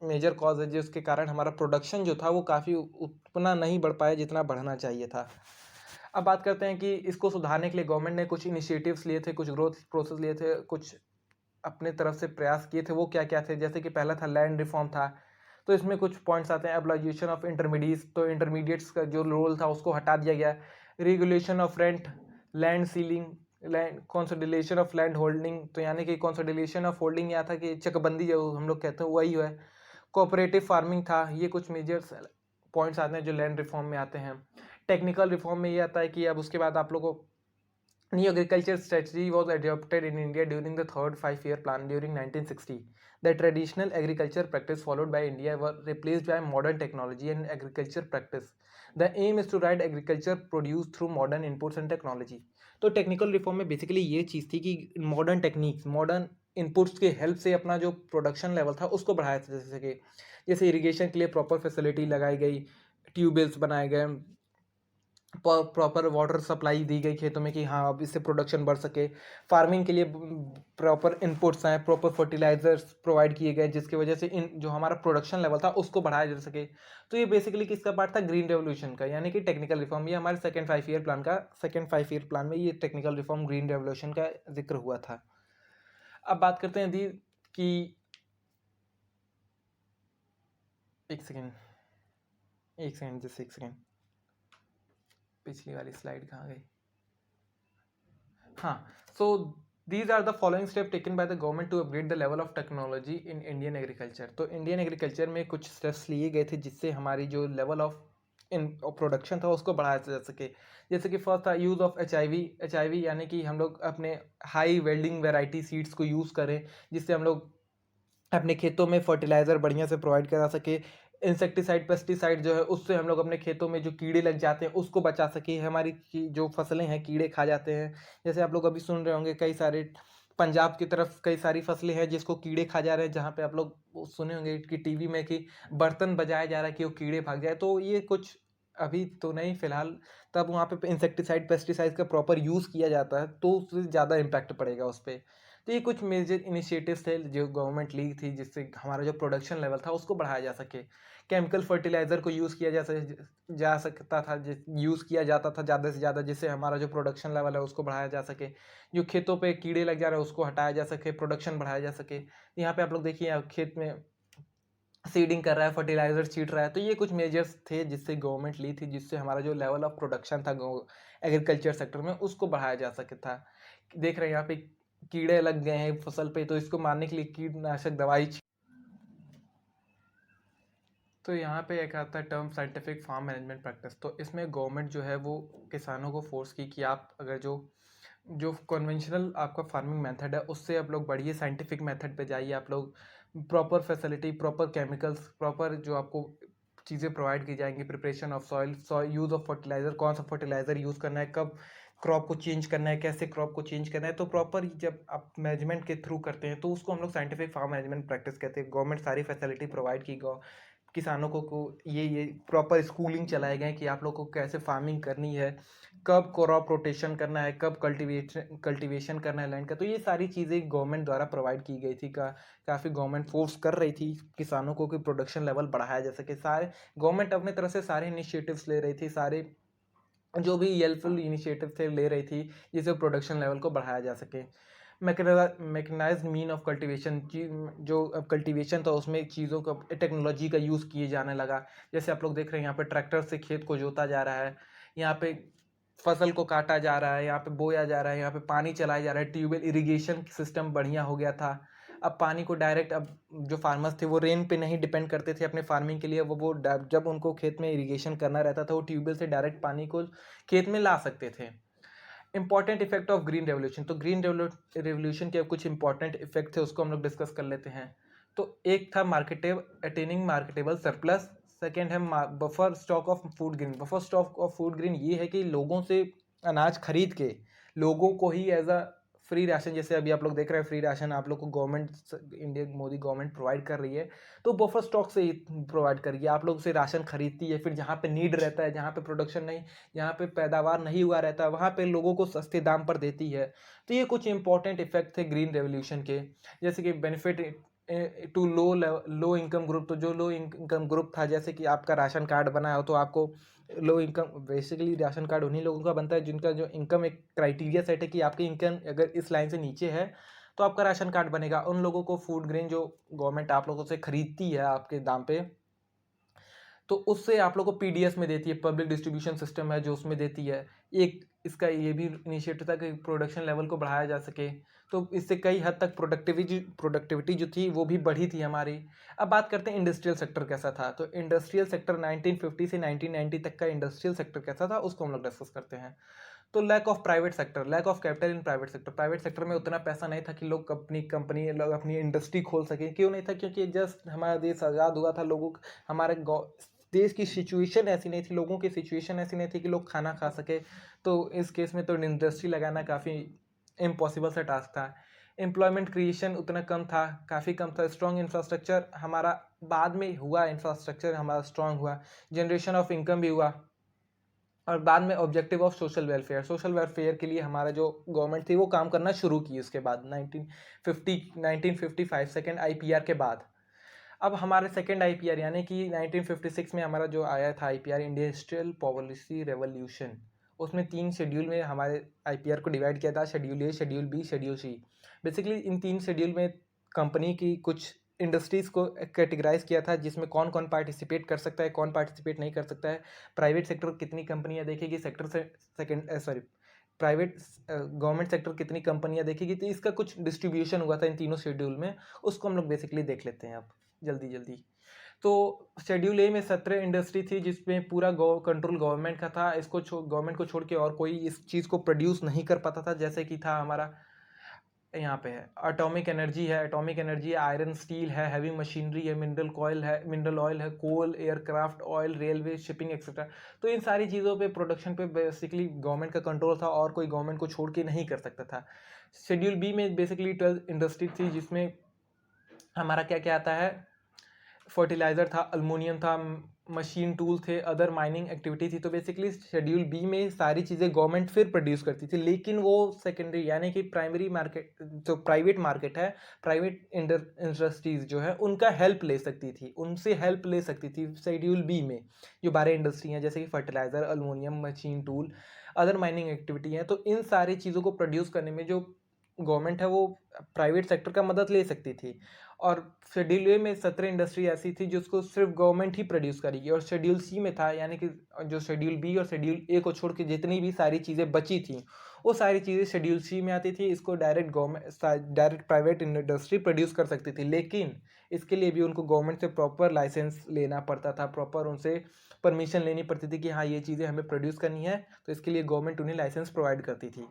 मेजर कॉज है जिसके कारण हमारा प्रोडक्शन जो था वो काफ़ी उतना नहीं बढ़ पाया जितना बढ़ना चाहिए था। अब बात करते हैं कि इसको सुधारने के लिए गवर्नमेंट ने कुछ इनिशिएटिव्स लिए थे, कुछ ग्रोथ प्रोसेस लिए थे, कुछ अपने तरफ से प्रयास किए थे। वो क्या क्या थे? जैसे कि पहला था लैंड रिफॉर्म था, तो इसमें कुछ पॉइंट्स आते हैं। एब्लिगेशन ऑफ इंटरमीडिएट्स, तो इंटरमीडिएट्स का जो रोल था उसको हटा दिया गया। Regulation of rent, land ceiling, land consolidation of land holding, तो यानी कि कंसोलिडेशन ऑफ होल्डिंग या था कि चकबंदी जो हम लोग कहते हैं वही है। कोऑपरेटिव फार्मिंग था। ये कुछ मेजर पॉइंट्स आते हैं जो लैंड रिफॉर्म में आते हैं। टेक्निकल रिफॉर्म में ये आता है कि अब उसके बाद आप लोगों को New agriculture strategy was adopted in India during the third 5 year plan during 1960. The traditional agriculture practice followed by India were replaced by modern technology and agriculture practice. The aim is to ride agriculture produce through modern inputs and technology. तो टेक्निकल रिफॉर्म में बेसिकली ये चीज़ थी कि मॉडर्न टेक्निक्स, मॉडर्न इनपुट्स के हेल्प से अपना जो प्रोडक्शन लेवल था उसको बढ़ाया था। जैसे इरिगेशन के लिए प्रॉपर फैसिलिटी लगाई गई, ट्यूबवेल्स बनाए गए, प्रॉपर वाटर सप्लाई दी गई खेतों में कि हाँ अब इससे प्रोडक्शन बढ़ सके। फार्मिंग के लिए प्रॉपर इनपुट्स आए, प्रॉपर फर्टिलाइजर्स प्रोवाइड किए गए, जिसकी वजह से इन जो हमारा प्रोडक्शन लेवल था उसको बढ़ाया जा सके। तो ये बेसिकली किसका पार्ट था? ग्रीन रेवोल्यूशन का, यानी कि टेक्निकल रिफॉर्म। ये हमारे सेकेंड 5 ईयर प्लान में ये टेक्निकल रिफॉर्म ग्रीन रेवोल्यूशन का जिक्र हुआ था। अब बात करते हैं दी कि एक सेकेंड जस्ट एक सेकेंड, पिछली वाली स्लाइड कहाँ गई? हाँ, so these are the following step taken by the government to upgrade the level of technology in Indian agriculture. तो इंडियन एग्रीकल्चर में कुछ स्टेप्स लिए गए थे जिससे हमारी जो लेवल ऑफ इन प्रोडक्शन था उसको बढ़ाया जा सके। जैसे कि फर्स्ट था use of H I V, यानी कि हम लोग अपने हाई वेल्डिंग वेराइटी सीड्स को यूज़ करें, जिससे हम लोग अपने खेतों में फर्टिलाइज़र बढ़िया से प्रोवाइड करा सके। इंसेक्टिसाइड पेस्टिसाइड जो है उससे हम लोग अपने खेतों में जो कीड़े लग जाते हैं उसको बचा सके। हमारी जो फसलें हैं कीड़े खा जाते हैं, जैसे आप लोग अभी सुन रहे होंगे कई सारे पंजाब की तरफ कई सारी फसलें हैं जिसको कीड़े खा जा रहे हैं, जहाँ पे आप लोग सुने होंगे कि टीवी में कि बर्तन बजाया जा रहा है कि वो कीड़े भाग जाए। तो ये कुछ अभी तो नहीं फिलहाल, तब वहाँ पे इंसेक्टिसाइड पेस्टिसाइड का प्रॉपर यूज़ किया जाता है तो उससे ज़्यादा इम्पैक्ट पड़ेगा उस पर। तो ये कुछ मेजर इनिशिएटिव्स थे जो गवर्नमेंट ली थी जिससे हमारा जो प्रोडक्शन लेवल था उसको बढ़ाया जा सके। केमिकल फर्टिलाइज़र को यूज़ किया जा सकता था, यूज़ किया जाता था ज़्यादा से ज़्यादा, जिससे हमारा जो प्रोडक्शन लेवल है उसको बढ़ाया जा सके। जो खेतों पे कीड़े लग जा रहे हैं उसको हटाया जा सके, प्रोडक्शन बढ़ाया जा सके। यहाँ पे आप लोग देखिए खेत में सीडिंग कर रहा है, फर्टिलाइज़र छींट रहा है। तो ये कुछ मेजर्स थे जिससे गवर्नमेंट ली थी, जिससे हमारा जो लेवल ऑफ प्रोडक्शन था एग्रीकल्चर सेक्टर में उसको बढ़ाया जा सके था। देख रहे हैं यहाँ पे कीड़े लग गए हैं फसल पे, तो इसको मारने के लिए कीटनाशक दवाई। तो यहाँ पे एक आता है term scientific farm management practice. तो इसमें गवर्नमेंट जो है वो किसानों को फोर्स की कि आप अगर जो जो कन्वेंशनल आपका फार्मिंग मेथड है उससे आप लोग बढ़िए साइंटिफिक मेथड पे जाइए। आप लोग proper facility, proper chemicals, proper जो आपको चीज़ें प्रोवाइड की जाएंगी, preparation of soil, use of fertiliser, कौन सा फर्टिलाइज़र यूज़ करना है, कब क्रॉप को चेंज करना है, कैसे क्रॉप को चेंज करना है। तो प्रॉपर जब आप मैनेजमेंट के थ्रू करते हैं तो उसको हम लोग साइंटिफिक फार्म मैनेजमेंट प्रैक्टिस कहते हैं। गवर्नमेंट सारी फैसिलिटी प्रोवाइड की किसानों को ये प्रॉपर स्कूलिंग चलाए गए कि आप लोग को कैसे फार्मिंग करनी है, कब क्रॉप रोटेशन करना है, कब कल्टीवेशन करना है लैंड का। तो ये सारी चीज़ें गवर्नमेंट द्वारा प्रोवाइड की गई थी। काफ़ी गवर्नमेंट फोर्स कर रही थी किसानों को कि प्रोडक्शन लेवल बढ़ाया जा सके। सारे गवर्नमेंट अपने तरफ से सारे इनिशिएटिव्स ले रही थी, सारे जो भी हेल्पफुल इनिशिएटिव थे ले रही थी जिससे प्रोडक्शन लेवल को बढ़ाया जा सके। मैकेनाइज्ड मीन ऑफ कल्टीवेशन, जो अब कल्टीवेशन था उसमें चीज़ों का टेक्नोलॉजी का यूज़ किए जाने लगा। जैसे आप लोग देख रहे हैं यहाँ पे ट्रैक्टर से खेत को जोता जा रहा है, यहाँ पे फसल को काटा जा रहा है, यहाँ पे बोया जा रहा है, यहाँ पे पानी चलाया जा रहा है। ट्यूबवेल इरिगेशन सिस्टम बढ़िया हो गया था। अब पानी को डायरेक्ट, अब जो फार्मर्स थे वो रेन पे नहीं डिपेंड करते थे अपने फार्मिंग के लिए। जब उनको खेत में इरिगेशन करना रहता था वो ट्यूबवेल से डायरेक्ट पानी को खेत में ला सकते थे। Important effect of green revolution. तो ग्रीन रेवोल्यूशन के कुछ इंपॉर्टेंट इफेक्ट थे उसको हम लोग डिस्कस कर लेते हैं। तो एक था अटेनिंग मार्केटेबल सरप्लस। सेकेंड है buffer stock of food green. Buffer stock of food green ये है कि लोगों से अनाज खरीद के लोगों को ही एज अ फ्री राशन, जैसे अभी आप लोग देख रहे हैं फ्री राशन आप लोग को government, India Modi government provide कर रही है। तो बफर स्टॉक से ही प्रोवाइड करिए, आप लोग से राशन खरीदती है। फिर जहाँ पे नीड रहता है, जहाँ पे प्रोडक्शन नहीं, जहाँ पे पैदावार नहीं हुआ रहता है, वहाँ पे लोगों को सस्ते दाम पर देती है। तो ये कुछ इंपॉर्टेंट इफेक्ट थे ग्रीन रेवोल्यूशन के। जैसे कि benefit to low income group. तो जो लो इनकम ग्रुप था, जैसे कि आपका राशन कार्ड बना हो तो आपको low income, basically ration card उन्हीं लोगों का बनता है जिनका जो इनकम एक क्राइटेरिया सेट है कि आपकी इनकम अगर इस लाइन से नीचे है तो आपका राशन कार्ड बनेगा। उन लोगों को फूड ग्रेन जो गवर्नमेंट आप लोगों से खरीदती है आपके दाम पे, तो उससे आप लोग को पीडीएस में देती है, पब्लिक डिस्ट्रीब्यूशन सिस्टम है जो उसमें देती है। एक इसका ये भी इनिशिएटिव था कि प्रोडक्शन लेवल को बढ़ाया जा सके। तो इससे कई हद तक प्रोडक्टिविटी जो थी वो भी बढ़ी थी हमारी। अब बात करते हैं इंडस्ट्रियल सेक्टर कैसा था। तो इंडस्ट्रियल सेक्टर 1950 से 1990 तक का इंडस्ट्रियल सेक्टर कैसा था उसको हम लोग डिस्कस करते हैं। तो lack of capital in private sector. Private sector में उतना पैसा नहीं था कि लोग अपनी कंपनी, लोग अपनी इंडस्ट्री खोल सकें। क्यों नहीं था? क्योंकि जस्ट हमारा देश आज़ाद हुआ था, हमारे देश की सिचुएशन ऐसी नहीं थी, लोगों की सिचुएशन ऐसी नहीं थी कि लोग खाना खा सके। तो इस केस में तो इंडस्ट्री लगाना काफ़ी इम्पॉसिबल सा टास्क था। एम्प्लॉयमेंट क्रिएशन उतना कम था, काफ़ी कम था। स्ट्रॉन्ग इंफ्रास्ट्रक्चर हमारा बाद में हुआ, इंफ्रास्ट्रक्चर हमारा स्ट्रॉन्ग हुआ। जनरेशन ऑफ इनकम भी हुआ। और बाद में ऑब्जेक्टिव ऑफ सोशल वेलफेयर के लिए हमारा जो गवर्नमेंट थी वो काम करना शुरू की उसके बाद 1955 सेकेंड आईपीआर के बाद। अब हमारे सेकेंड आईपीआर यानी कि 1956 में हमारा जो आया था आईपीआर, इंडस्ट्रियल पॉलिसी रेवोल्यूशन, उसमें 3 शेड्यूल में हमारे आईपीआर को डिवाइड किया था, schedule A, schedule B, schedule C. Basically इन 3 शेड्यूल में कंपनी की कुछ इंडस्ट्रीज़ को कैटेगराइज किया था, जिसमें कौन कौन पार्टिसिपेट कर सकता है, कौन पार्टिसिपेट नहीं कर सकता है, प्राइवेट सेक्टर कितनी कंपनियां देखेगी, सेक्टर से प्राइवेट गवर्नमेंट सेक्टर कितनी कंपनियां देखेगी। तो इसका कुछ डिस्ट्रीब्यूशन हुआ था इन तीनों शेड्यूल में, उसको हम लोग बेसिकली देख लेते हैं अब जल्दी जल्दी। तो शेड्यूल ए में 17 इंडस्ट्री थी, जिसमें पूरा कंट्रोल गवर्नमेंट का था। इसको गवर्नमेंट को छोड़ के और कोई इस चीज़ को प्रोड्यूस नहीं कर पाता था। जैसे कि था हमारा यहाँ पे है एटॉमिक एनर्जी है, आयरन स्टील है, हैवी मशीनरी है, मिनरल ऑयल है, coal, aircraft oil, railway, shipping etcetera. तो इन सारी चीज़ों पे प्रोडक्शन पे बेसिकली गवर्नमेंट का कंट्रोल था और कोई गवर्नमेंट को छोड़ के नहीं कर सकता था। शेड्यूल बी में बेसिकली 12 इंडस्ट्री थी, जिसमें हमारा क्या क्या आता है, फर्टिलाइज़र था, अल्मोनियम था, मशीन टूल थे, अदर माइनिंग एक्टिविटी थी। तो बेसिकली शेड्यूल बी में सारी चीज़ें गवर्नमेंट फिर प्रोड्यूस करती थी, लेकिन वो सेकेंडरी यानी कि प्राइमरी मार्केट जो प्राइवेट मार्केट है, प्राइवेट इंडस्ट्रीज जो है उनका हेल्प ले सकती थी, उनसे हेल्प ले सकती थी शेड्यूल बी में। जो 12 इंडस्ट्री हैं जैसे कि fertiliser, aluminium, machine tool, other mining activity हैं, तो इन सारी चीज़ों को प्रोड्यूस करने में जो गवर्नमेंट है वो प्राइवेट सेक्टर का मदद ले सकती थी। और शेड्यूल ए में 17 इंडस्ट्री ऐसी थी जिसको सिर्फ गवर्नमेंट ही प्रोड्यूस करेगी। और शेड्यूल सी में था यानी कि जो शेड्यूल बी और शेड्यूल ए को छोड़ के जितनी भी सारी चीज़ें बची थी वो सारी चीज़ें शेड्यूल सी में आती थी। इसको डायरेक्ट प्राइवेट इंडस्ट्री प्रोड्यूस कर सकती थी, लेकिन इसके लिए भी उनको गवर्नमेंट से प्रॉपर लाइसेंस लेना पड़ता था, प्रॉपर उनसे परमिशन लेनी पड़ती थी कि हाँ ये चीज़ें हमें प्रोड्यूस करनी है। तो इसके लिए गवर्नमेंट उन्हें लाइसेंस प्रोवाइड करती थी।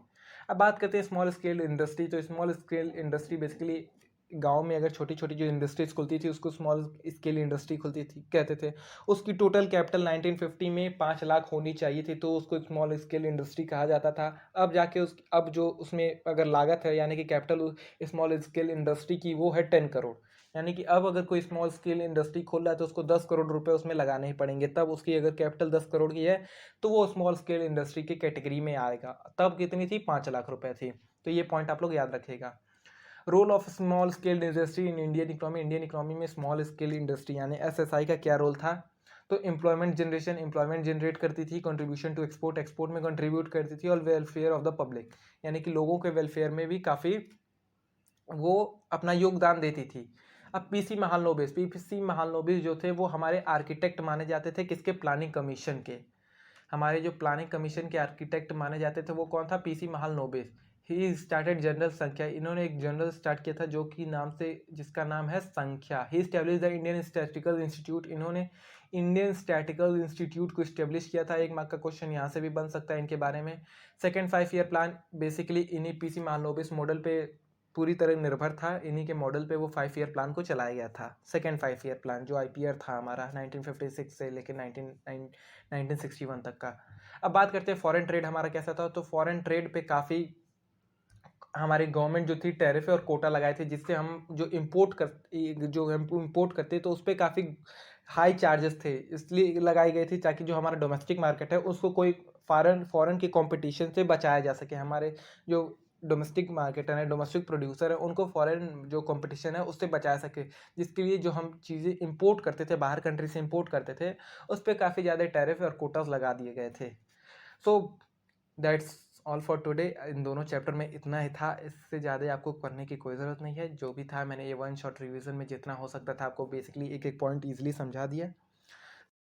अब बात करते हैं स्मॉल स्केल इंडस्ट्री। तो स्मॉल स्केल इंडस्ट्री बेसिकली गांव में अगर छोटी छोटी जो इंडस्ट्रीज खुलती थी उसको स्मॉल स्केल इंडस्ट्री खुलती थी कहते थे। उसकी टोटल कैपिटल 1950 में 5 लाख होनी चाहिए थी, तो उसको स्मॉल स्केल इंडस्ट्री कहा जाता था। अब जाके अब जो उसमें अगर लागत है यानी कि कैपिटल स्मॉल स्केल इंडस्ट्री की वो है 10 करोड़। यानी कि अब अगर कोई स्मॉल स्केल इंडस्ट्री खोल रहा है तो उसको 10 करोड़ रुपए उसमें लगाने ही पड़ेंगे, तब उसकी अगर कैपिटल 10 करोड़ की है तो वो स्मॉल स्केल इंडस्ट्री की कैटेगरी में आएगा। तब कितनी थी, 5 लाख रुपए थी। तो ये पॉइंट आप लोग याद रखिएगा। Role of small scale industry in Indian economy में स्मॉल स्केल इंडस्ट्री यानी एसएसआई का क्या रोल था। तो एम्प्लॉयमेंट जनरेट करती थी, कंट्रीब्यूशन टू एक्सपोर्ट में कंट्रीब्यूट करती थी, और वेलफेयर ऑफ द पब्लिक यानी कि लोगों के वेलफेयर में भी काफ़ी वो अपना योगदान देती थी। अब पीसी महालनोबिस जो थे वो हमारे आर्किटेक्ट माने जाते थे, किसके, प्लानिंग कमीशन के। हमारे जो प्लानिंग कमीशन के आर्किटेक्ट माने जाते थे वो कौन था, PC Mahalanobis. He started general संख्या, इन्होंने एक जनरल स्टार्ट किया था जो कि जिसका नाम है Sankhya. He establish the Indian statistical institute, इन्होंने इंडियन स्टैटिस्टिकल इंस्टीट्यूट को स्टैब्लिश किया था। एक मार्क का क्वेश्चन यहाँ से भी बन सकता है इनके बारे में। सेकेंड 5 ईयर प्लान बेसिकली इन्हीं पीसी महालनोबिस मॉडल पे पूरी तरह निर्भर था, इन्हीं के मॉडल पे वो 5 ईयर प्लान को चलाया गया था। सेकेंड 5 ईयर प्लान जो आईपीआर था हमारा 1956 से लेकर 1961 तक का। अब बात करते हैं फॉरेन ट्रेड हमारा कैसा था। तो फॉरेन ट्रेड पे काफ़ी हमारी गवर्नमेंट जो थी टैरिफ और कोटा लगाए थे, जिससे हम जो इम्पोर्ट करते तो उस पर काफ़ी हाई चार्जेस थे, इसलिए लगाई गई थी ताकि जो हमारा डोमेस्टिक मार्केट है उसको कोई फॉरेन के कंपटीशन से बचाया जा सके। हमारे जो डोमेस्टिक मार्केट है, डोमेस्टिक प्रोड्यूसर है, उनको फॉरेन जो कंपटीशन है उससे बचा सके, जिसके लिए जो हम चीज़ें इंपोर्ट करते थे, बाहर कंट्री से इंपोर्ट करते थे, उस पर काफ़ी ज़्यादा टैरिफ और कोटास लगा दिए गए थे। So that's all for today. इन दोनों चैप्टर में इतना ही था, इससे ज़्यादा आपको करने की कोई ज़रूरत नहीं है। जो भी था मैंने ये वन शॉट रिवीजन में जितना हो सकता था आपको बेसिकली एक एक पॉइंट ईजिली समझा दिया।